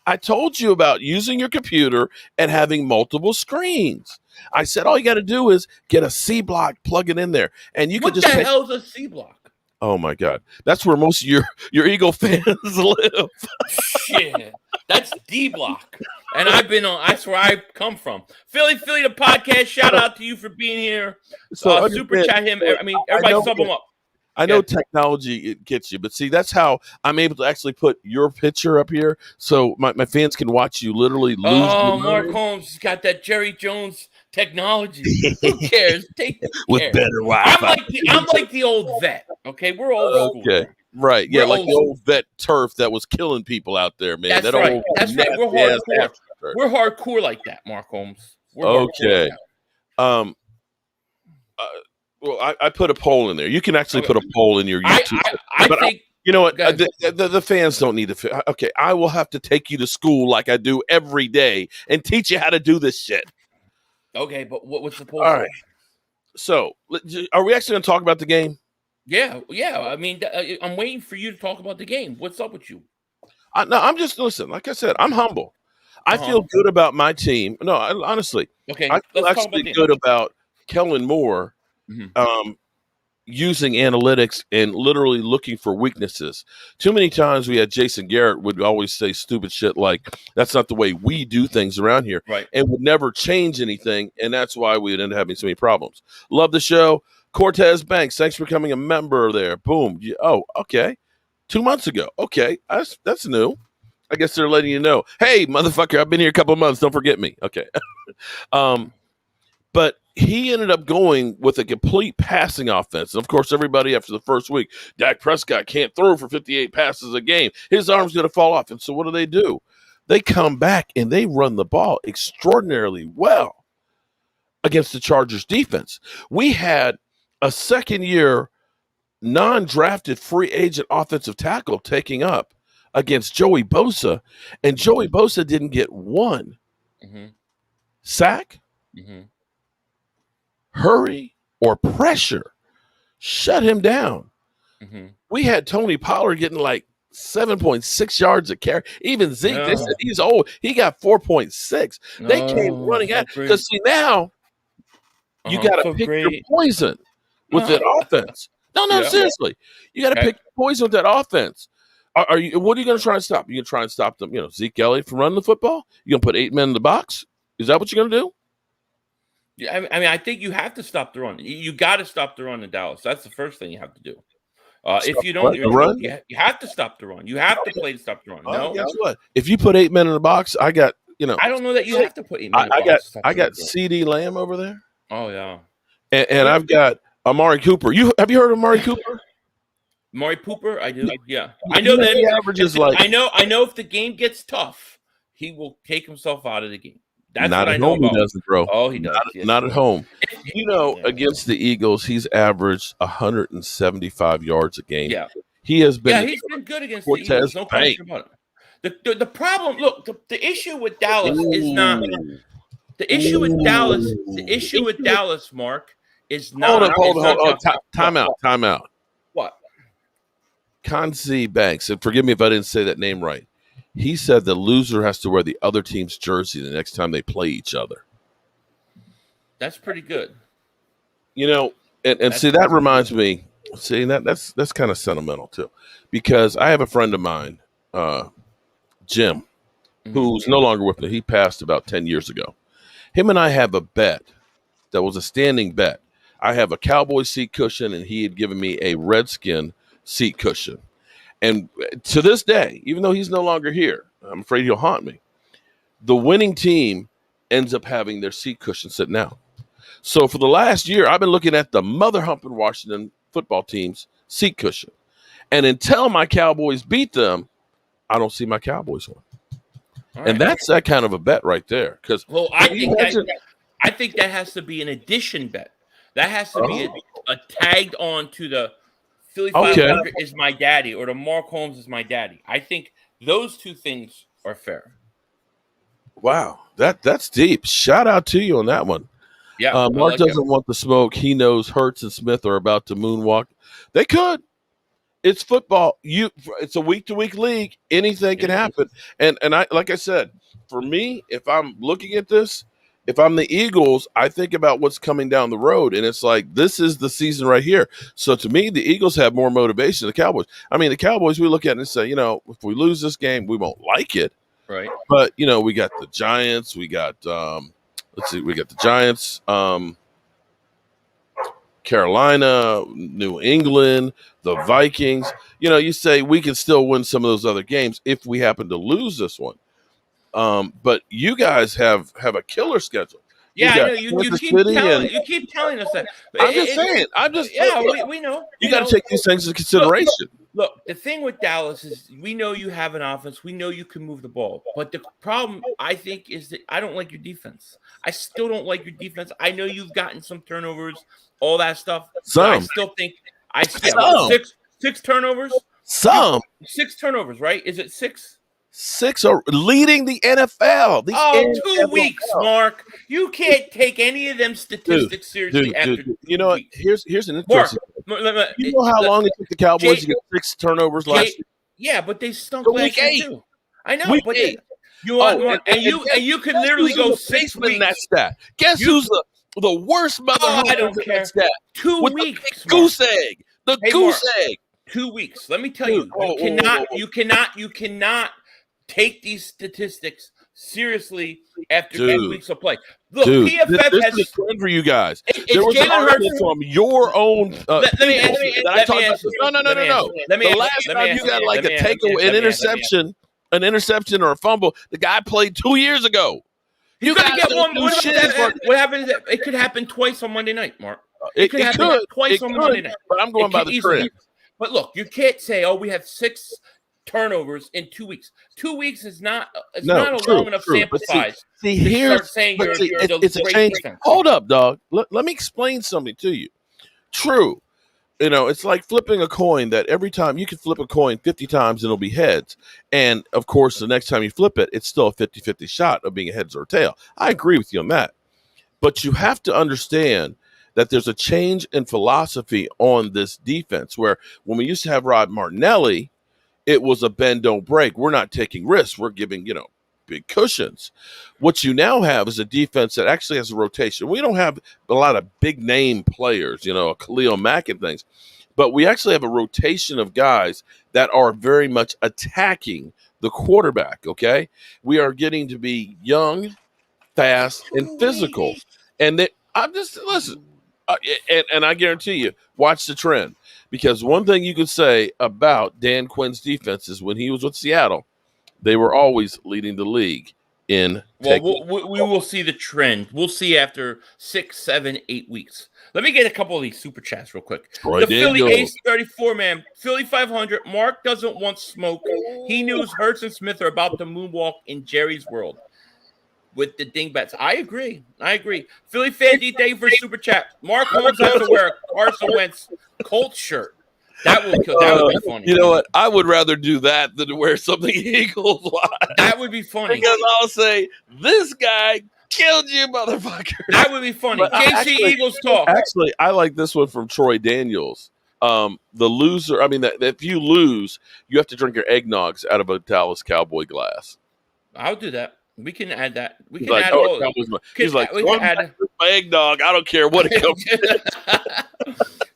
I told you about using your computer and having multiple screens. I said all you got to do is get a C block, plug it in there, and you can just. What the hell's a C block? Oh my God, that's where most of your Eagle fans live. Shit, that's D block. And that's where I come from. Philly, the podcast. Shout out to you for being here. So super chat him. I mean, everybody sub him up. I know technology, it gets you, but see, that's how I'm able to actually put your picture up here so my fans can watch you literally lose. Oh, Mark Holmes has got that Jerry Jones technology. Who cares? With better Wi-Fi. I'm like the old vet. Okay, we're old school. Okay. Right, yeah, like the old vet turf that was killing people out there, man. That's right. That's right. We're hardcore. We're hardcore like that, Mark Holmes. Okay. Well, I put a poll in there. You can actually put a poll in your YouTube. I think you know what? The fans don't need to. Okay, I will have to take you to school like I do every day and teach you how to do this shit. Okay, but what's the poll? All right. So, are we actually going to talk about the game? Yeah. I mean, I'm waiting for you to talk about the game. What's up with you? No, I'm just listen. Like I said, I'm humble. I feel good about my team. No, honestly, Okay, I feel let's talk about actually the good about Kellen Moore using analytics and literally looking for weaknesses. Too many times we had Jason Garrett would always say stupid shit like, that's not the way we do things around here, Right. and would never change anything, and that's why we would end up having so many problems. Love the show. Cortez Banks, thanks for becoming a member there. Boom. Oh, okay. 2 months ago. Okay, that's new. I guess they're letting you know, hey, motherfucker, I've been here a couple of months. Don't forget me. Okay. But he ended up going with a complete passing offense. And, of course, everybody after the first week, Dak Prescott can't throw for 58 passes a game. His arm's going to fall off. And so what do? They come back and they run the ball extraordinarily well against the Chargers defense. We had a second-year non-drafted free agent offensive tackle taking up against Joey Bosa, and Joey Bosa didn't get one sack, hurry, or pressure. Shut him down. We had Tony Pollard getting like 7.6 yards a carry. Even Zeke, they said he's old. He got 4.6. They came running out. Because, see, now you got to pick your poison with that offense. No, seriously. You got to pick your poison with that offense. Are you? What are you going to try and stop? You going to try and stop them? Zeke Elliott from running the football? You going to put 8 men in the box? Is that what you're going to do? Yeah, I mean, I think you have to stop the run. You got to stop the run in Dallas. That's the first thing you have to do. If you don't, run? You have to stop the run. You have to play to stop the run. No, guess what? If you put 8 men in the box, I got I don't know that you have to put 8 men in the box. I got CD Lamb over there. Oh yeah, and I've got Amari Cooper. Have you heard of Amari Cooper? Amari Cooper, I do. Yeah, I know that he averages like. I know if the game gets tough, he will take himself out of the game. That's not what at I know home, about. he doesn't, bro. Oh, he does. Not at home. Against the Eagles, he's averaged 175 yards a game. Yeah, he has been. Yeah, he's been good against the Eagles. No question about it. The problem. Look, the issue with Dallas is not the issue with Dallas. The issue with Dallas, Mark, is not. Hold on. Time out. What? Kansi Banks, and forgive me if I didn't say that name right. He said the loser has to wear the other team's jersey the next time they play each other. That's pretty good. And see, that reminds me. See, that's kind of sentimental too, because I have a friend of mine, Jim, who's no longer with me. He passed about 10 years ago. Him and I have a bet that was a standing bet. I have a Cowboys seat cushion, and he had given me a Redskin seat cushion. And to this day, even though he's no longer here, I'm afraid he'll haunt me. The winning team ends up having their seat cushion sitting out. So for the last year, I've been looking at the mother-humping Washington football team's seat cushion. And until my Cowboys beat them, I don't see my Cowboys one. Right. And that's that kind of a bet right there. Well, I think that has to be an addition bet. That has to be a tagged on to the Philly.500 is my daddy, or the Mark Holmes is my daddy. I think those two things are fair. Wow, that's deep. Shout out to you on that one. Yeah, Mark doesn't want the smoke. He knows Hurts and Smith are about to moonwalk. They could. It's football. It's a week-to-week league. Anything can happen. And I, like I said, for me, if I'm looking at this, if I'm the Eagles, I think about what's coming down the road, and it's like, this is the season right here. So to me, the Eagles have more motivation than the Cowboys. I mean, the Cowboys, we look at it and say, if we lose this game, we won't like it. Right. But, we got the Giants. We got, we got the Giants, Carolina, New England, the Vikings. You say we can still win some of those other games if we happen to lose this one. But you guys have a killer schedule. Yeah, I know. You keep telling us that. I'm just saying. We know. You got to take these things into consideration. Look, the thing with Dallas is we know you have an offense. We know you can move the ball. But the problem, I think, is that I don't like your defense. I still don't like your defense. I know you've gotten some turnovers, all that stuff. I still think six turnovers. 6 turnovers, right? Is it 6? 6 are leading the NFL. Oh, 2 weeks, Mark. You can't take any of them statistics seriously after 2 You know what? weeks. Here's an Mark, interesting thing. You know how long it took the Cowboys to get 6 turnovers last year? Yeah, but they stunk So last week year 8. too. I know, Week but 8. you want more, and you could literally go 6 weeks. In that stat. Guess who's the worst mother I don't care. that stat? 2 With weeks. The goose egg. The goose egg. 2 weeks. Let me tell you, you cannot take these statistics seriously after 2 weeks of play. Look, PFF this has is a trend for you guys. There was an article from your own. Let me answer. No. The last time you got like a takeaway, an interception or a fumble, the guy played 2 years ago. You got to get one. What happens? It could happen twice on Monday night, Mark. It could happen twice on Monday night. But I'm going by the trend. But look, you can't say, "Oh, we have 6 turnovers in 2 weeks." 2 weeks is not a long enough sample size. It's a change. Hold up, dog. Let me explain something to you. True. You know, it's like flipping a coin that every time you can flip a coin 50 times and it'll be heads. And, of course, the next time you flip it, it's still a 50-50 shot of being a heads or a tail. I agree with you on that. But you have to understand that there's a change in philosophy on this defense where when we used to have Rod Martinelli, it was a bend, don't break. We're not taking risks. We're giving, big cushions. What you now have is a defense that actually has a rotation. We don't have a lot of big name players, a Khalil Mack and things, but we actually have a rotation of guys that are very much attacking the quarterback, okay? We are getting to be young, fast, and physical. And listen, and I guarantee you, watch the trend. Because one thing you could say about Dan Quinn's defense is when he was with Seattle, they were always leading the league in. We will see the trend. We'll see after 6, 7, 8 weeks. Let me get a couple of these super chats real quick. The Philly Ace 34 man, Philly.500. Mark doesn't want smoke. He knows Hurts and Smith are about to moonwalk in Jerry's world with the dingbats. I agree. Philly fan D, thank you for super chat. Mark Holmes has to wear a Carson Wentz Colts shirt. That would be funny. You know what? I would rather do that than to wear something Eagles-wise. That would be funny. Because I'll say, this guy killed you, motherfucker. That would be funny. KC Eagles talk. Actually, I like this one from Troy Daniels. The loser, if you lose, you have to drink your eggnogs out of a Dallas Cowboy glass. I'll do that. We can add that. We can like, add all. He's like, my eggnog. I don't care what it comes to.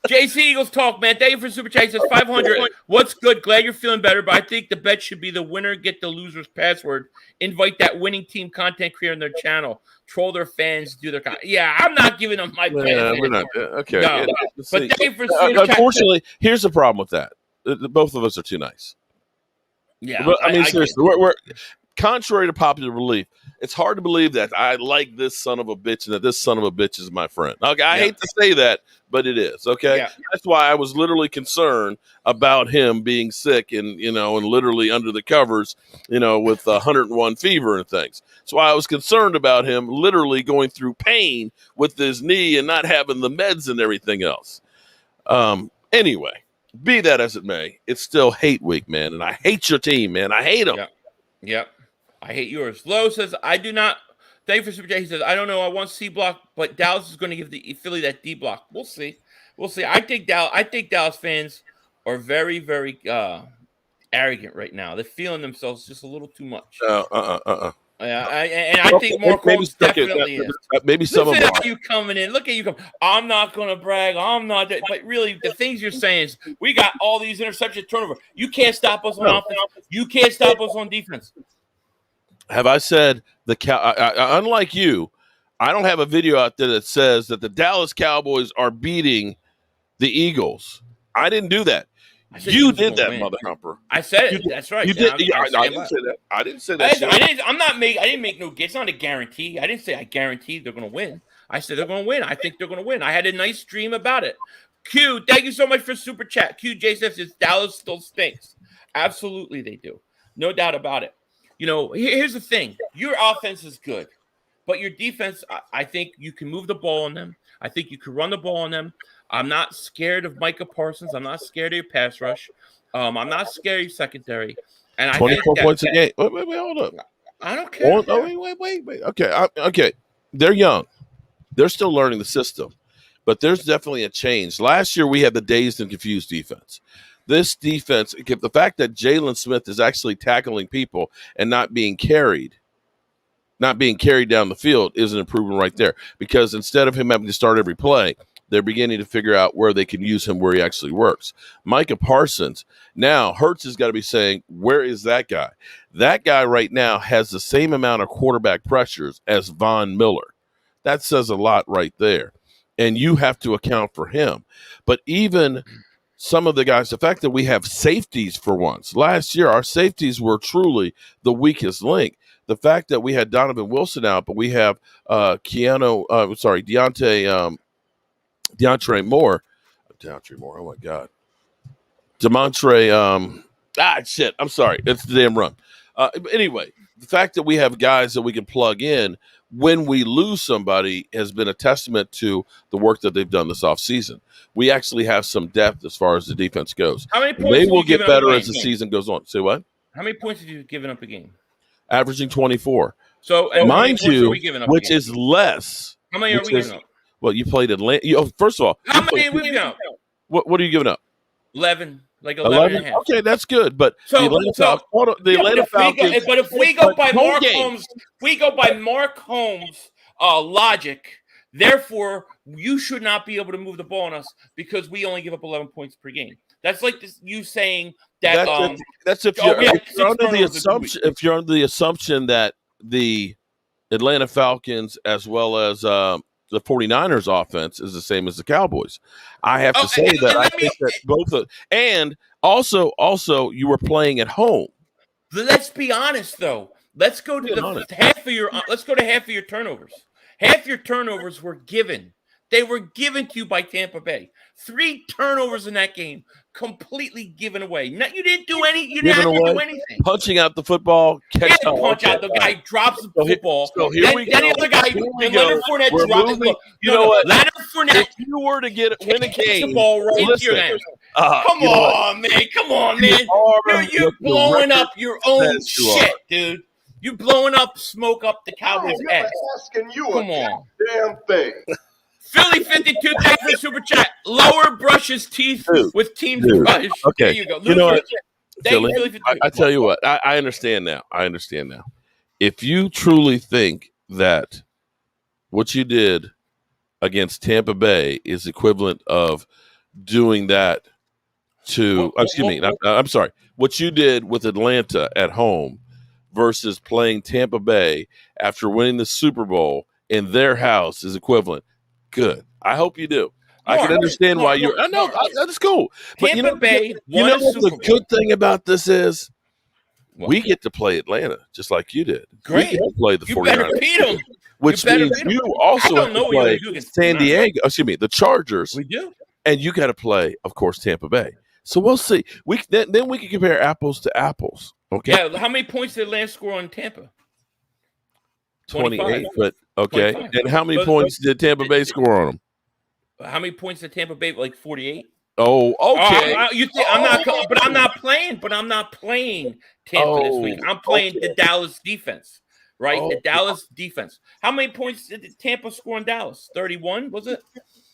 JC Eagles talk, man. Thank you for super chat. Says 500. What's good? Glad you're feeling better, but I think the bet should be the winner get the loser's password. Invite that winning team content creator on their channel. Troll their fans, do their content. Yeah, I'm not giving them my password. We're not. Okay. No. But thank you for super chat. Unfortunately, here's the problem with that. Both of us are too nice. Yeah. But, seriously, we're contrary to popular belief, it's hard to believe that I like this son of a bitch and that this son of a bitch is my friend. Okay, I hate to say that, but it is. Okay, That's why I was literally concerned about him being sick and and literally under the covers, with 101 fever and things. That's why I was concerned about him literally going through pain with his knee and not having the meds and everything else. Anyway, be that as it may, it's still hate week, man, and I hate your team, man. I hate them. Yep. I hate yours. Lowe says, I do not. Thank you for super chat. He says, I don't know. I want C block, but Dallas is going to give the Philly that D block. We'll see. I think Dallas fans are very, very arrogant right now. They're feeling themselves just a little too much. I think Mark Holmes definitely is. Maybe some of them. Look at you coming in. Look at you coming. I'm not going to brag. I'm not. But really, the things you're saying is we got all these interception turnover. You can't stop us on offense. You can't stop us on defense. Have I said unlike you, I don't have a video out there that says that the Dallas Cowboys are beating the Eagles. I didn't do that. You did that, mother humper. I said it. That's right. You did. I didn't say that. I didn't say that. I didn't make no. It's not a guarantee. I didn't say I guarantee they're going to win. I said they're going to win. I think they're going to win. I had a nice dream about it. Q, thank you so much for super chat. Q J says Dallas still stinks. Absolutely, they do. No doubt about it. Here's the thing. Your offense is good, but your defense, I think you can move the ball on them. I think you can run the ball on them. I'm not scared of Micah Parsons. I'm not scared of your pass rush. I'm not scared of your secondary. And I 24 think points a game. Wait, hold up. I don't care. Wait. Okay. They're young. They're still learning the system. But there's definitely a change. Last year, we had the dazed and confused defense. This defense, the fact that Jalen Smith is actually tackling people and not being carried down the field is an improvement right there. Because instead of him having to start every play, they're beginning to figure out where they can use him, where he actually works. Micah Parsons, now Hurts has got to be saying, where is that guy? That guy right now has the same amount of quarterback pressures as Von Miller. That says a lot right there. And you have to account for him. But even some of the guys, the fact that we have safeties for once. Last year, our safeties were truly the weakest link. The fact that we had Donovan Wilson out, but we have Deontay Moore. Oh, my God. I'm sorry. It's the damn run. Anyway, the fact that we have guys that we can plug in when we lose somebody has been a testament to the work that they've done this offseason. We actually have some depth as far as the defense goes. How many points they have will you get given better up as the season goes on. Say what? How many points have you given up a game? Averaging 24. So, mind you, which is less. How many are we giving up? Well, you played Atlanta. First of all, how many have we given up? What are you giving up? 11. Like 11 and a half. Okay, that's good. But the Atlanta Falcons. But if we go by Mark Holmes, logic, therefore you should not be able to move the ball on us because we only give up 11 points per game. That's like you saying that. That's if you're under the assumption that the Atlanta Falcons as well as the 49ers offense is the same as the Cowboys. I have to say that I think that both of, and also you were playing at home. Let's be honest though. Let's go to half of your turnovers. Half your turnovers were given. They were given to you by Tampa Bay. 3 turnovers in that game, completely given away. Now, you didn't do any. You didn't have to do anything. Punching out the football. Punch out the guy drops the football. So here we go. Then the other guy, Leonard Fournette drops it. You know what? Leonard Fournette. If you were to win a game, the ball right to your hands. Come on, man. You're blowing up your own shit, dude. You blowing up, smoke up the Cowboys' ass. Asking you Come on. damn thing. Philly.500, thanks for super chat. Lower brushes teeth with team brush. Okay. There you go. You know what? Philly, I tell you what. I understand now. If you truly think that what you did against Tampa Bay is equivalent of doing that to, I'm sorry, what you did with Atlanta at home versus playing Tampa Bay after winning the Super Bowl in their house is equivalent. Good. I hope you do. I can understand why you're. I know that's cool. But Tampa Bay you know what the good thing about this is? We get to play Atlanta just like you did. Great. We get to play the 49ers. You better beat them. Which means you also have to play San Diego. The Chargers. We do. And you got to play, of course, Tampa Bay. So we'll see. Then we can compare apples to apples. Okay. Yeah. How many points did Atlanta score on Tampa? 28. But okay. 25. And how many points did Tampa Bay score on them? How many points did Tampa Bay? Like 48. Oh, okay. I'm not playing Tampa this week. I'm playing the Dallas defense, right? The Dallas defense. How many points did Tampa score in Dallas? 31, was it?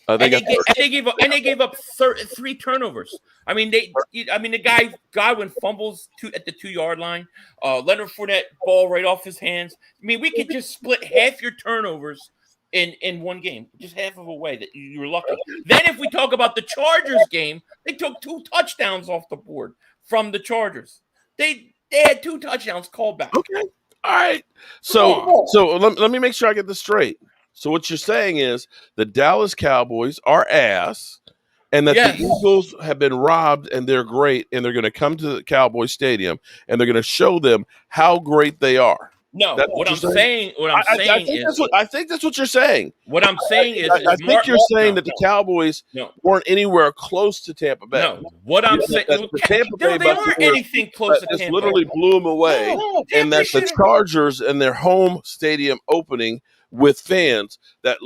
They gave up 3 turnovers. The guy Godwin fumbles at the 2-yard line. Leonard Fournette ball right off his hands. We could just split half your turnovers in one game, just half of a way that you were lucky. Then if we talk about the Chargers game, they took 2 touchdowns off the board from the Chargers. They had 2 touchdowns called back. Okay. All right. So let me make sure I get this straight. So what you're saying is the Dallas Cowboys are ass, and that the Eagles have been robbed, and they're great, and they're going to come to the Cowboys Stadium, and they're going to show them how great they are. No, what I'm saying is I think that's what you're saying. What I'm saying is I think you're saying that the Cowboys weren't anywhere close to Tampa Bay. No, what I'm saying, they weren't anything close to Tampa. Literally blew them away, and that the Chargers and their home stadium opening with fans that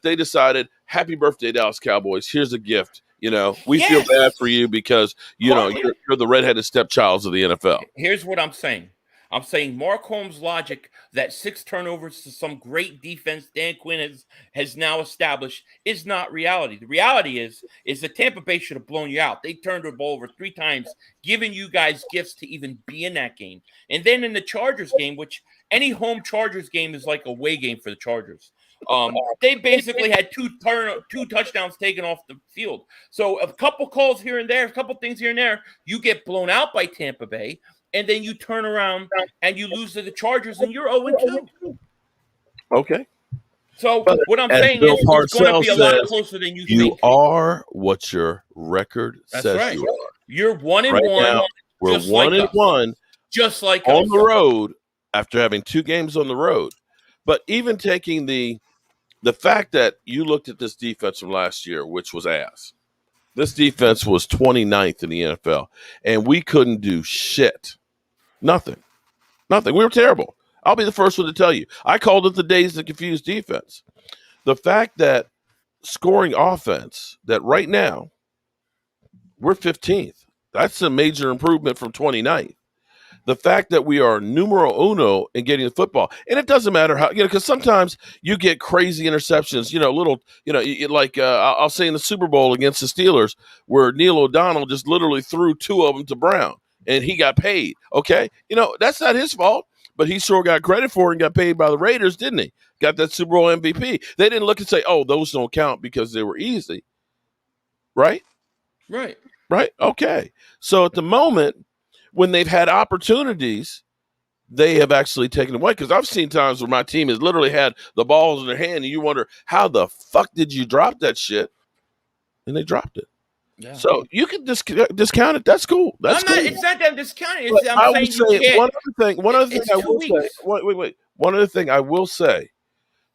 they decided, happy birthday, Dallas Cowboys. Here's a gift. You know, we feel bad for you because, you know, Well, you're the redheaded stepchilds of the NFL. Here's what I'm saying. I'm saying Mark Holmes' logic that 6 turnovers to some great defense Dan Quinn has now established is not reality. The reality is that Tampa Bay should have blown you out. They turned the ball over 3 times, giving you guys gifts to even be in that game. And then in the Chargers game, which any home Chargers game is like a away game for the Chargers. They basically had two touchdowns taken off the field. So a couple calls here and there, a couple things here and there, you get blown out by Tampa Bay. And then you turn around and you lose to the Chargers, and you're 0-2. Okay. So what I'm saying Bill is it's going to be a lot says, closer than you You think. are what your record That's says right. you are. You're 1-1. Right now, we're just 1-1, just like on us. the road after having 2 games on the road. But even taking the fact that you looked at this defense from last year, which was ass. This defense was 29th in the NFL, and we couldn't do shit. Nothing. We were terrible. I'll be the first one to tell you. I called it the Dazed and Confused defense. The fact that scoring offense, that right now we're 15th. That's a major improvement from 29th. The fact that we are numero uno in getting the football, and it doesn't matter how, because sometimes you get crazy interceptions, I'll say in the Super Bowl against the Steelers, where Neil O'Donnell just literally threw 2 of them to Brown, and he got paid. Okay, that's not his fault, but he sure got credit for it and got paid by the Raiders, didn't he? Got that Super Bowl MVP. They didn't look and say, "Oh, those don't count because they were easy," right? Right. Okay. So at the moment, when they've had opportunities, they have actually taken away. Because I've seen times where my team has literally had the balls in their hand, and you wonder, how the fuck did you drop that shit? And they dropped it. Yeah. So you can discount it. That's cool. That's cool. It's not that I'm discounting. I'm saying you can't. One other thing I will say. Wait. One other thing I will say,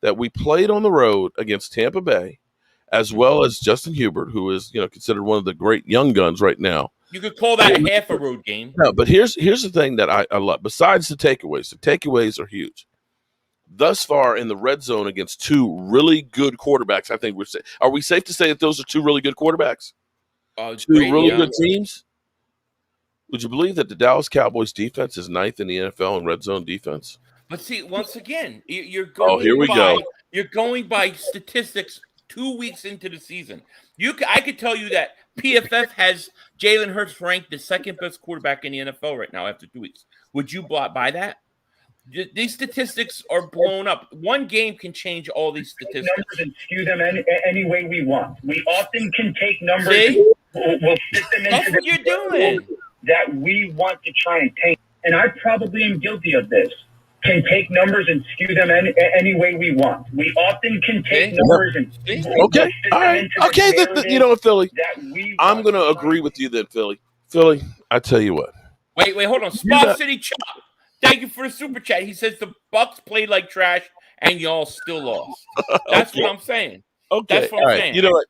that we played on the road against Tampa Bay, as well as Justin Hubert, who is considered one of the great young guns right now. You could call that half a road game. No, but here's the thing that I love. Besides the takeaways are huge. Thus far in the red zone against 2 really good quarterbacks, I think are we safe to say that those are 2 really good quarterbacks? 2 really good teams? Would you believe that the Dallas Cowboys defense is 9th in the NFL in red zone defense? But see, once again, you're going. Here we go. You're going by statistics 2 weeks into the season. I could tell you that PFF has Jalen Hurts ranked the 2nd best quarterback in the NFL right now after 2 weeks. Would you buy that? These statistics are blown up. One game can change all these statistics. Numbers and skew them any way we want. We often can take numbers. See? We'll fit them into That's what you're doing. That we want to try and take. And I probably am guilty of this. Can take numbers and skew them any way we want. We often can take numbers and okay, all right, okay. Philly, I'm going to agree with you then, Philly. Philly, I tell you what. Wait, hold on. Spot City Chop. Thank you for the super chat. He says the Bucks played like trash and y'all still lost. That's what I'm saying. Okay, that's what I'm saying. You know what,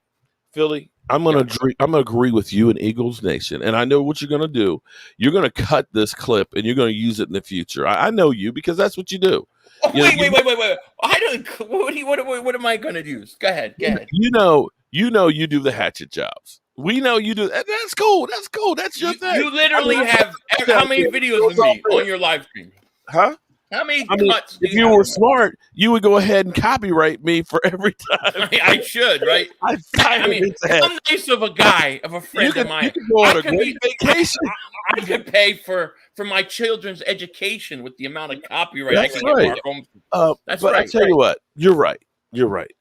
Philly? I'm gonna agree with you in Eagles Nation, and I know what you're gonna do. You're gonna cut this clip and you're gonna use it in the future. I know you because that's what you do. Wait. I don't. What am I gonna use? Go ahead. You know you do the hatchet jobs. We know you do. That's cool. That's your thing. You literally have how many videos of me on your live stream? Huh? How many cuts? If you were smart, you would go ahead and copyright me for every time. I should, right? I'm nice of a friend of mine. You can go on a great vacation. I could pay for my children's education with the amount of copyright I can right. get. That's but right. I tell you what, you're right.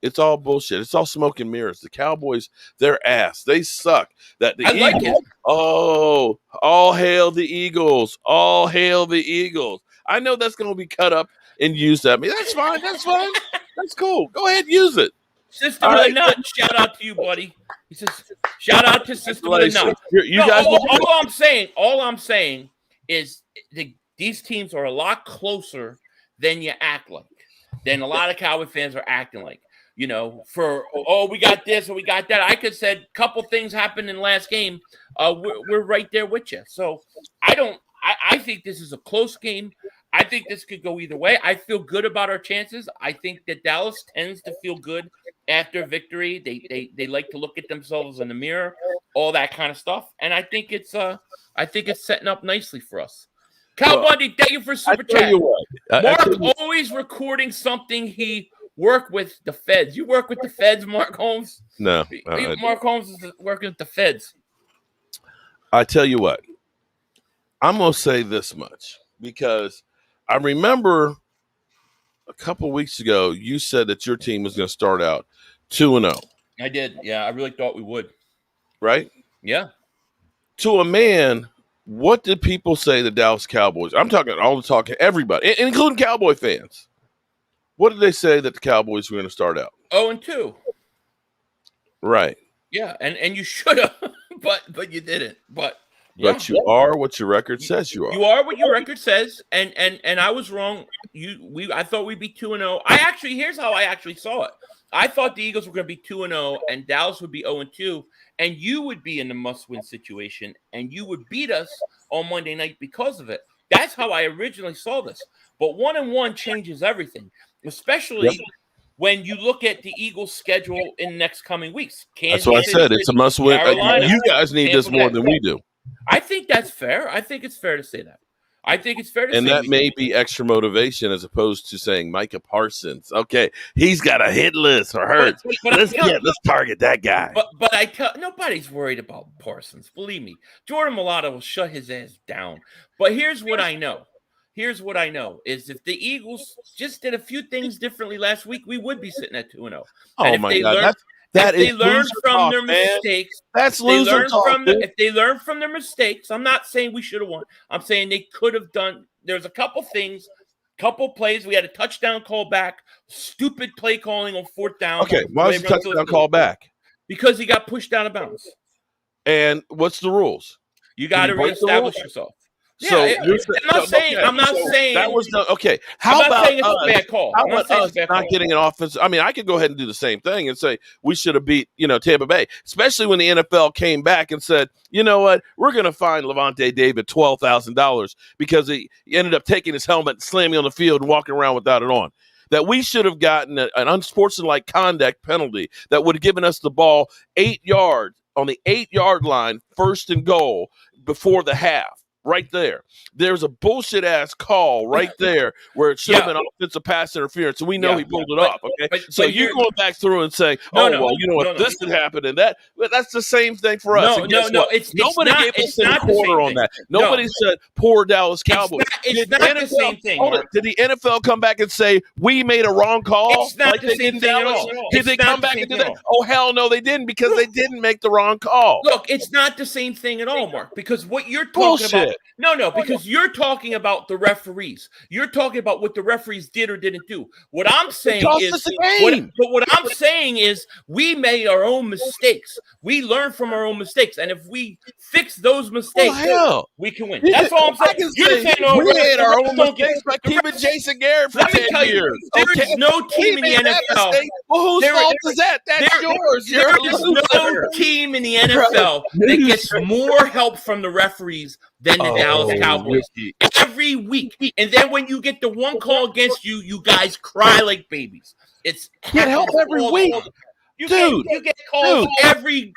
It's all bullshit. It's all smoke and mirrors. The Cowboys, they're ass. They suck. That the Eagles. Like it. Oh, all hail the Eagles. All hail the Eagles. I know that's going to be cut up and used at me. That's fine. That's cool. Go ahead, use it. System of the Nut. Shout out to you, buddy. He says, shout out to System of the Nut. All I'm saying is these teams are a lot closer than you act like. Than a lot of Cowboy fans are acting like. We got this or we got that. I could said a couple things happened in the last game. We're right there with you. So I think this is a close game. I think this could go either way. I feel good about our chances. I think that Dallas tends to feel good after victory. They like to look at themselves in the mirror, all that kind of stuff. And I think it's setting up nicely for us. Cal Bundy, thank you for super chat. Mark always recording something he worked with the feds. You work with the feds, Mark Holmes? No. Mark Holmes is working with the feds. I tell you what, I'm going to say this much because I remember a couple weeks ago you said that your team was going to start out 2-0. I did. Yeah, I really thought we would. Right? Yeah. To a man, what did people say the Dallas Cowboys? I'm talking all the talking, everybody, including Cowboy fans. What did they say that the Cowboys were going to start out? 0-2. Right. Yeah, and you should have, but you didn't. But you are what your record says you are. You are what your record says, and I was wrong. I thought we'd be 2-0. Here's how I actually saw it. I thought the Eagles were going to be 2-0, and Dallas would be 0-2, and you would be in the must-win situation, and you would beat us on Monday night because of it. That's how I originally saw this. But 1-1 changes everything, especially when you look at the Eagles' schedule in the next coming weeks. That's what I said. It's a must-win. You guys need this more than we do. I think that's fair. I think it's fair to say that. I think it's fair to say and that may be extra motivation as opposed to saying Micah Parsons. Okay, he's got a hit list for Hurts. But let's target that guy. But I tell nobody's worried about Parsons. Believe me, Jordan Mailata will shut his ass down. But here's what I know. Is if the Eagles just did a few things differently last week, we would be sitting at 2-0. Oh my God. If they learn from their mistakes, if they learn from their mistakes, I'm not saying we should have won. I'm saying they could have done. There's a couple things, couple plays. We had a touchdown call back, stupid play calling on 4th down. Okay, why was the touchdown call back? Because he got pushed out of bounds. And what's the rules? You got to reestablish yourself. So I'm not saying that was the okay. How about it's a bad call? How about us not getting an offense? I mean, I could go ahead and do the same thing and say we should have beat Tampa Bay, especially when the NFL came back and said, you know what, we're going to fine Levante David $12,000 because he ended up taking his helmet, slamming on the field, and walking around without it on. That we should have gotten an unsportsmanlike conduct penalty that would have given us the ball 8 yards on the 8-yard line, 1st and goal before the half. Right there. There's a bullshit ass call right there where it should have been offensive pass interference, and we know he pulled it off. Okay, so you're going back through and saying, this could happen and that. But that's the same thing for us. Nobody gave us a quarter on that. Nobody said poor Dallas Cowboys. It's not the same thing. Did the NFL come back and say we made a wrong call? It's not the same thing at all. Did they come back and do that? Oh hell no, they didn't because they didn't make the wrong call. Look, it's not the same thing at all, Mark. Because what you're talking about. Because you're talking about the referees. You're talking about what the referees did or didn't do. What I'm saying is we made our own mistakes. We learned from our own mistakes. And if we fix those mistakes, we can win. That's all I'm saying. We made our own mistakes by keeping Jason Garrett for 10 years. There's no team in the NFL. Well, whose fault is that? That's yours. There's no team in the NFL that gets more help from the referees than the Dallas Cowboys every week. And then when you get the one call against you, you guys cry like babies. It's get help every week. You get calls every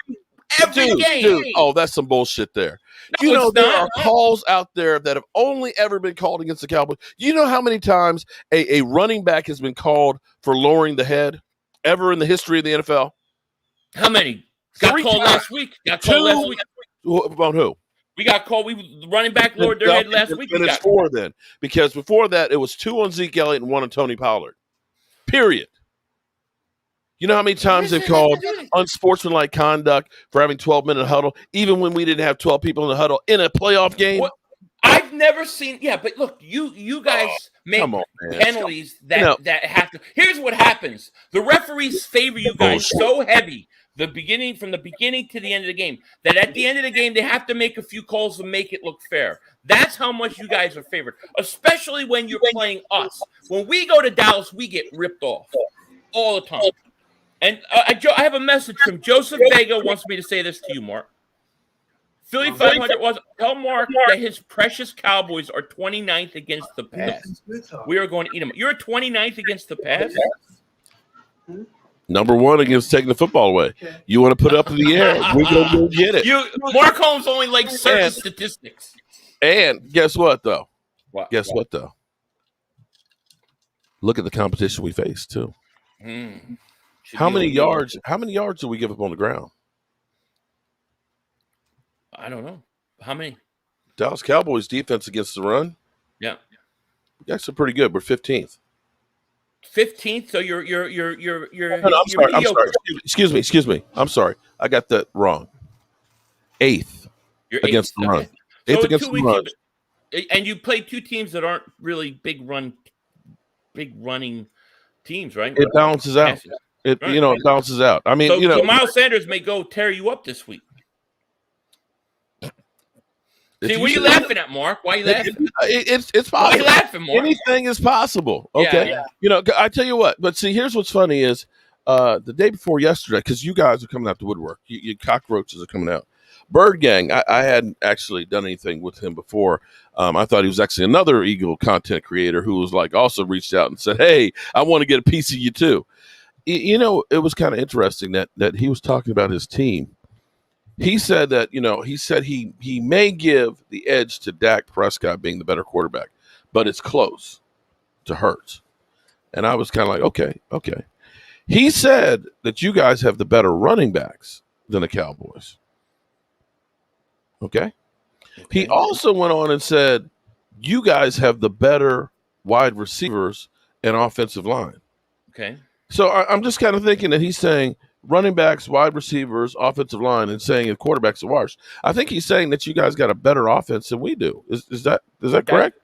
game. Dude. Oh, that's some bullshit there. There are calls out there that have only ever been called against the Cowboys. You know how many times a running back has been called for lowering the head ever in the history of the NFL? How many? Got called last week. About who? We got called. Running back lowered their head last week. And it's 4 then, because before that it was 2 on Zeke Elliott and 1 on Tony Pollard. Period. You know how many times they've called unsportsmanlike conduct for having 12-minute huddle, even when we didn't have 12 people in the huddle in a playoff game? Well, I've never seen. Yeah, but look, you guys make penalties that have to. Here's what happens: the referees favor you guys so heavy. From the beginning to the end of the game, that at the end of the game, they have to make a few calls to make it look fair. That's how much you guys are favored, especially when you're playing us. When we go to Dallas, we get ripped off all the time. And I have a message from Joseph Vega wants me to say this to you, Mark. Philly 500 was. Tell Mark that his precious Cowboys are 29th against the pass. We are going to eat them. You're 29th against the pass? Number one against taking the football away. You want to put it up in the air? We're going to go get it. Mark Holmes only likes certain statistics. And guess what, though? What? Guess what, though? Look at the competition we face, too. How many yards do we give up on the ground? I don't know. How many? Dallas Cowboys defense against the run? Yeah. Actually pretty good. We're 15th. 15th, so you're I'm sorry. Excuse me. I'm sorry. I got that wrong. 8th against the run. 8th against the run. And you play two teams that aren't really big running teams, right? It balances out. It balances out. I mean, so Miles Sanders may go tear you up this week. See, what are you laughing at, Mark? Why are you laughing? It's possible. Why are you laughing, Mark? Anything is possible. Okay. Yeah. I tell you what. But see, here's what's funny is the day before yesterday, because you guys are coming out the woodwork. You cockroaches are coming out. Bird Gang, I hadn't actually done anything with him before. I thought he was actually another Eagle content creator who was also reached out and said, "Hey, I want to get a piece of you too." It was kind of interesting that he was talking about his team. He said that, he may give the edge to Dak Prescott being the better quarterback, but it's close to Hurts. And I was kind of like, okay. He said that you guys have the better running backs than the Cowboys. Okay. He also went on and said, you guys have the better wide receivers and offensive line. Okay. So I'm just kind of thinking that he's saying running backs, wide receivers, offensive line, and saying if quarterbacks are worse. I think he's saying that you guys got a better offense than we do. Is that correct?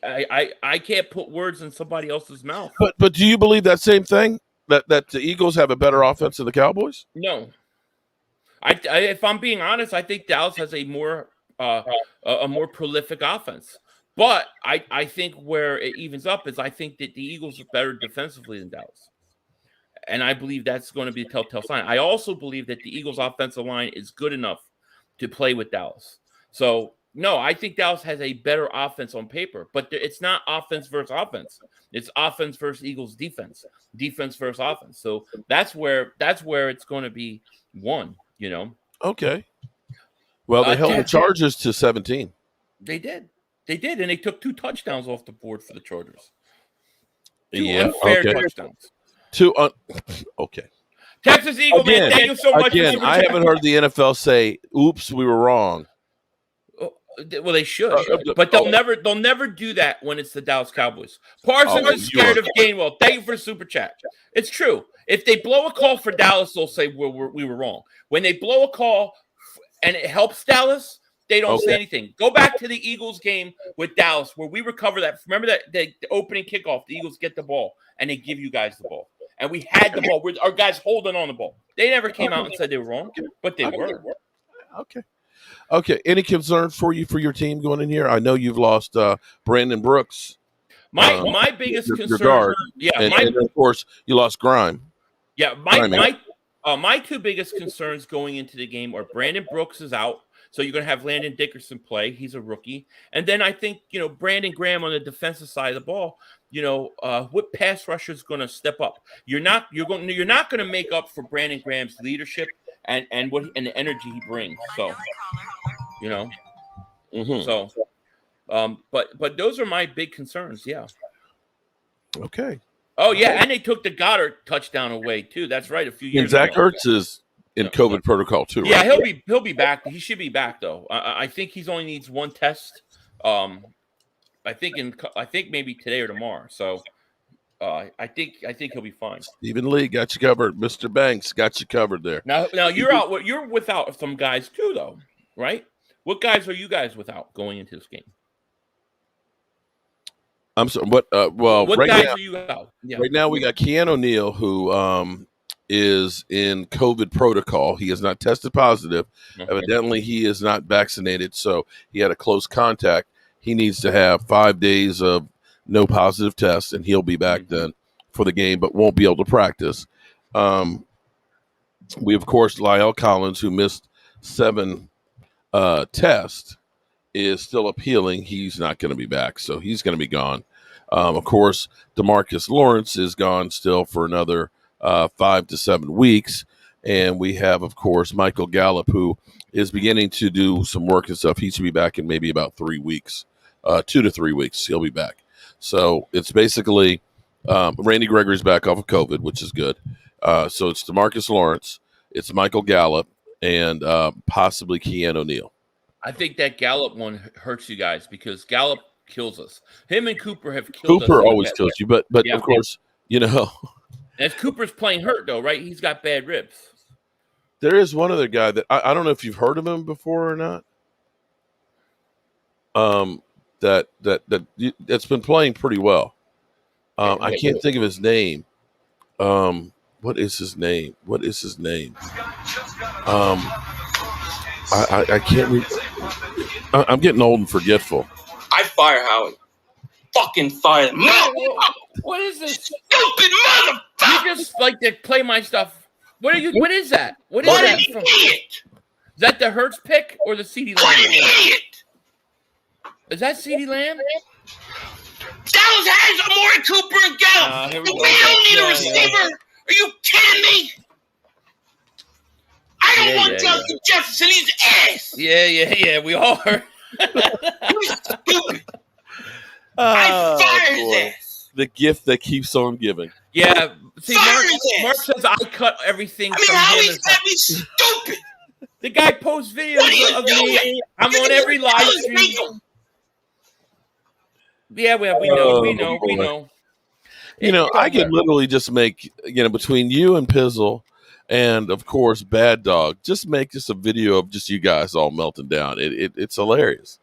I can't put words in somebody else's mouth. But do you believe that same thing? That the Eagles have a better offense than the Cowboys? No. If I'm being honest, I think Dallas has a more prolific offense. But I think where it evens up is I think that the Eagles are better defensively than Dallas. And I believe that's going to be a telltale sign. I also believe that the Eagles' offensive line is good enough to play with Dallas. So, no, I think Dallas has a better offense on paper. But it's not offense versus offense. It's offense versus Eagles' defense. Defense versus offense. So that's where it's going to be won, Okay. Well, they held the Chargers to 17. They did. And they took 2 touchdowns off the board for the Chargers. 2 unfair touchdowns. Okay. Texas Eagle, man, thank you so much. Again, I haven't heard the NFL say, "Oops, we were wrong." Well, they should, but they'll never do that when it's the Dallas Cowboys. Parsons is scared of Gainwell. Thank you for the super chat. It's true. If they blow a call for Dallas, they'll say we were wrong. When they blow a call and it helps Dallas, they don't say anything. Go back to the Eagles game with Dallas where we recover that. Remember that the opening kickoff, the Eagles get the ball and they give you guys the ball. And we had the ball. Our guys holding on the ball. They never came out and said they were wrong, but they were. Okay. Any concerns for your team going in here? I know you've lost Brandon Brooks. My biggest concern. Guard. And of course you lost Grime. Yeah, my 2 biggest concerns going into the game are Brandon Brooks is out. So you're going to have Landon Dickerson play. He's a rookie. And then I think, Brandon Graham on the defensive side of the ball, what pass rusher is going to step up? You're not going to make up for Brandon Graham's leadership and the energy he brings. So, So, but those are my big concerns. Yeah. Okay. Oh yeah, and they took the Goddard touchdown away too. That's right. A few years. And Zach Ertz is in COVID protocol too, right? Yeah, he'll be back. He should be back though. I think he's only needs 1 test. I think maybe today or tomorrow. So I think he'll be fine. Stephen Lee got you covered. Mr. Banks got you covered there. Now you're out. You're without some guys too, though, right? What guys are you guys without going into this game? I'm sorry. What guys are you out? Yeah. Right now we got Keanu O'Neal, who is in COVID protocol. He has not tested positive. Okay. Evidently, he is not vaccinated, so he had a close contact. He needs to have 5 days of no positive tests, and he'll be back then for the game, but won't be able to practice. We, of course, Lyle Collins, who missed 7 test is still appealing. He's not going to be back, so he's going to be gone. Of course, DeMarcus Lawrence is gone still for another 5 to 7 weeks. And we have, of course, Michael Gallup, who is beginning to do some work and stuff. He should be back in maybe about 3 weeks, 2 to 3 weeks. He'll be back. So it's basically Randy Gregory's back off of COVID, which is good. So it's DeMarcus Lawrence, it's Michael Gallup, and possibly Keanu O'Neal. I think that Gallup one hurts you guys because Gallup kills us. Him and Cooper have killed us. Cooper always kills you, but Yeah. of course, As Cooper's playing hurt though, right? He's got bad ribs. there is one other guy that I don't know if you've heard of him before or not. That's been playing pretty well. I can't think of his name. What is his name? I can't. I'm getting old and forgetful. I fire Howard. Fucking fire him. What is this? Stupid motherfucker! You just like to play my stuff. What is that? What is What that an from? idiot! Is that the Hertz pick or the CeeDee Lamb? What an idiot! Is that CeeDee Lamb? Dallas has Amari Cooper and Gallup. Here We we go. don't need a Yeah, receiver. Are you kidding me? I don't want Justin Jefferson. He's ass. Yeah. We all heard. He's stupid. I fired his ass. The gift that keeps on giving. Yeah. See, Fire his Mark ass. says I cut everything I mean, from how him. he's got me stupid. The guy posts What are videos you of doing? me. I'm You're on gonna every do live Dallas stream. Bingham. Yeah, we know. We know. I could literally just make, between you and Pizzle and, of course, Bad Dog, just make just a video of just you guys all melting down. It's hilarious.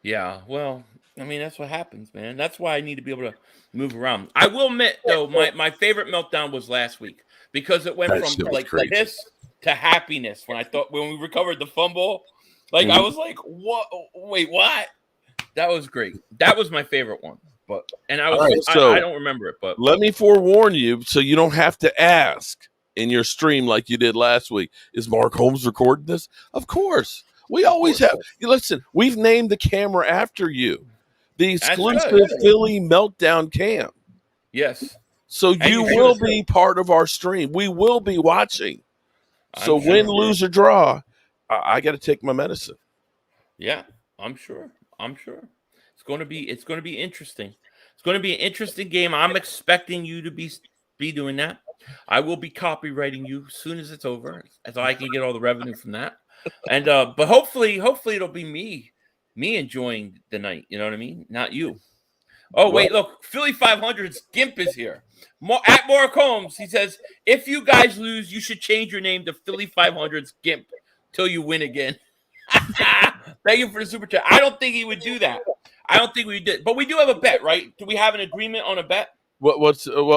Yeah, well, I mean, that's what happens, man. That's why I need to be able to move around. I will admit, though, my favorite meltdown was last week because it went That shit from was like crazy. this to happiness when we recovered the fumble. Like, I was like, what? Wait, what? That was great. That was my favorite one. I don't remember it, but Let me forewarn you so you don't have to ask in your stream like you did last week. Is Mark Holmes recording this? Of course. We always have. Listen, we've named the camera after you. The exclusive Philly Meltdown Cam. yes. So you will be part of our stream. We will be watching. So win, lose, or draw, I got to take my medicine. Yeah, I'm sure. It's going to be interesting. It's going to be an interesting game. I'm expecting you to be doing that. I will be copywriting you as soon as it's over, so I can get all the revenue from that. And but hopefully it'll be me enjoying the night. You know what I mean? Not you. Oh wait, look, Philly.500's Gimp is here. At Mark Holmes, he says, if you guys lose, you should change your name to Philly.500's Gimp till you win again. Thank you for the super chat. I don't think he would do that. I don't think we did, but we do have a bet, right? Do we have an agreement on a bet? Well,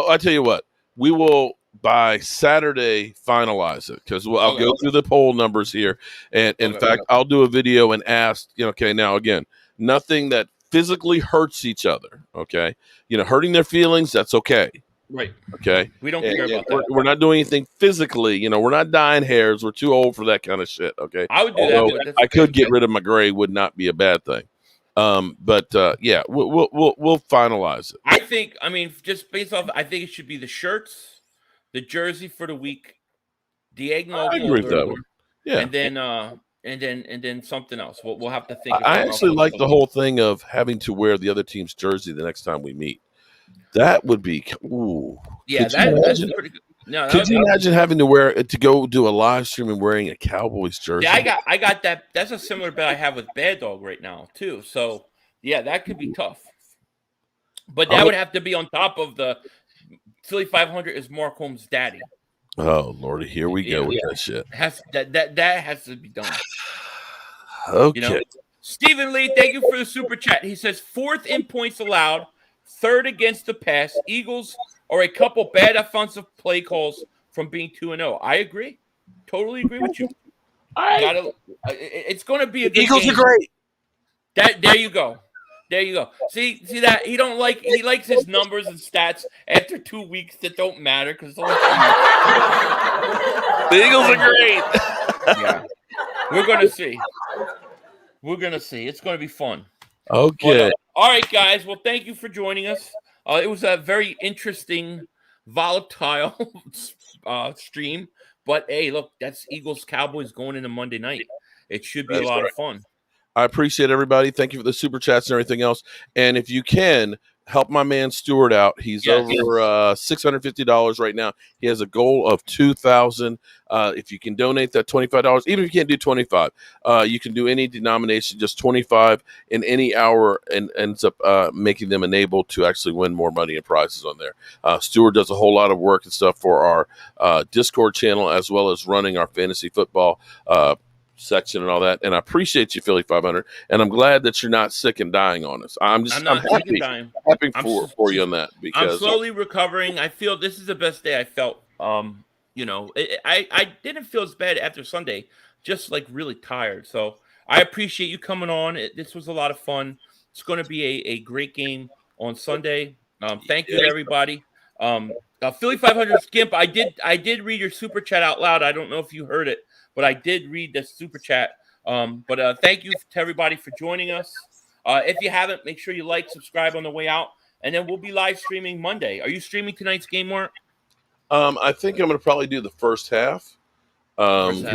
I tell you what, we will by Saturday finalize it because I'll go through the poll numbers here, and in fact, I'll do a video and ask. Okay, now again, nothing that physically hurts each other. Okay, hurting their feelings, that's okay. Right. Okay. We don't care about that. We're not doing anything phically. We're not dyeing hairs. We're too old for that kind of shit. Okay. I would do that. I could get rid of my gray. Would not be a bad thing. But yeah, we'll finalize it. I think. I mean, just based off, I think it should be the shirts, the jersey for the week, Diego. I agree with that one. Yeah. And then something else. We'll have to think. I actually like the whole thing of having to wear the other team's jersey the next time we meet. That would be Yeah, that's pretty good. No, could you imagine having to go do a live stream and wearing a Cowboys jersey? Yeah, I got that. That's a similar bet I have with Bad Dog right now too. So yeah, that could be tough. But that would have to be on top of the Philly.500 is Mark Holmes' daddy. Oh Lordy, here we go with that shit. That has to be done. Okay. Stephen Lee, thank you for the super chat. He says 4th in points allowed, 3rd against the pass. Eagles are a couple bad offensive play calls from being 2-0. I agree. Totally agree with you. It's going to be a good Eagles game. are great. There you go. See that he likes his numbers and stats after 2 weeks that don't matter because the Eagles are great. Yeah, we're gonna see. We're gonna see. It's gonna be fun. Okay. But, all right, guys. Well, thank you for joining us. It was a very interesting, volatile stream. But hey, look, that's Eagles Cowboys going into Monday night. It should be a lot of fun. I appreciate everybody. Thank you for the super chats and everything else. And if you can help my man Stuart out, he's over $650 right now. He has a goal of $2,000. If you can donate that $25, even if you can't do 25, you can do any denomination, just 25 in any hour, and ends up making them enabled to actually win more money and prizes on there. Stuart does a whole lot of work and stuff for our Discord channel, as well as running our fantasy football section and all that. And I appreciate you, Philly.500, and I'm glad that you're not sick and dying on us. I'm happy for you on that, because I'm slowly recovering. I feel this is the best day I felt. I didn't feel as bad after Sunday, just like really tired. So I appreciate you coming on. This was a lot of fun. It's going to be a great game on Sunday. Thank you to everybody. Philly.500 Skimp, I did read your super chat out loud. I don't know if you heard it, but I did read the super chat. But thank you to everybody for joining us. If you haven't, make sure you like, subscribe on the way out, and then we'll be live streaming Monday. Are you streaming tonight's game, Mark? I think I'm going to probably do the first half. Do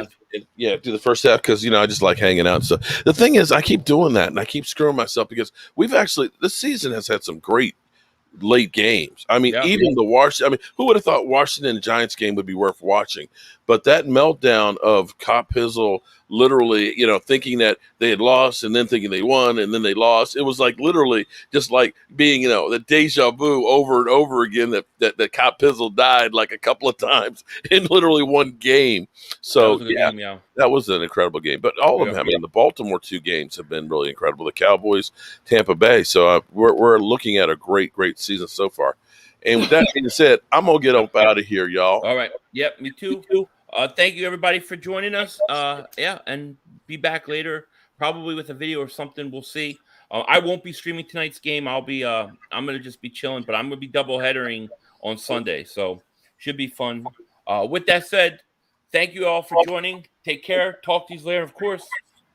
the first half, because I just like hanging out and stuff. The thing is, I keep doing that, and I keep screwing myself, because this season has had some great late games. I mean, even the Washington. I mean, who would have thought Washington Giants game would be worth watching? But that meltdown of Cop Pizzle, literally, thinking that they had lost, and then thinking they won, and then they lost. It was like literally just like being, the deja vu over and over again. That Cop Pizzle died like a couple of times in literally one game. So that was an incredible game. But all of them, I mean, the Baltimore 2 games have been really incredible. The Cowboys, Tampa Bay. So we're looking at a great season so far. And with that being said, I'm gonna get up out of here, y'all. All right. Yep, me too. Thank you everybody for joining us. And be back later, probably with a video or something. We'll see. I won't be streaming tonight's game. I'll be I'm gonna just be chilling, but I'm gonna be double headering on Sunday, so should be fun. With that said, thank you all for joining. Take care. Talk to you later, of course.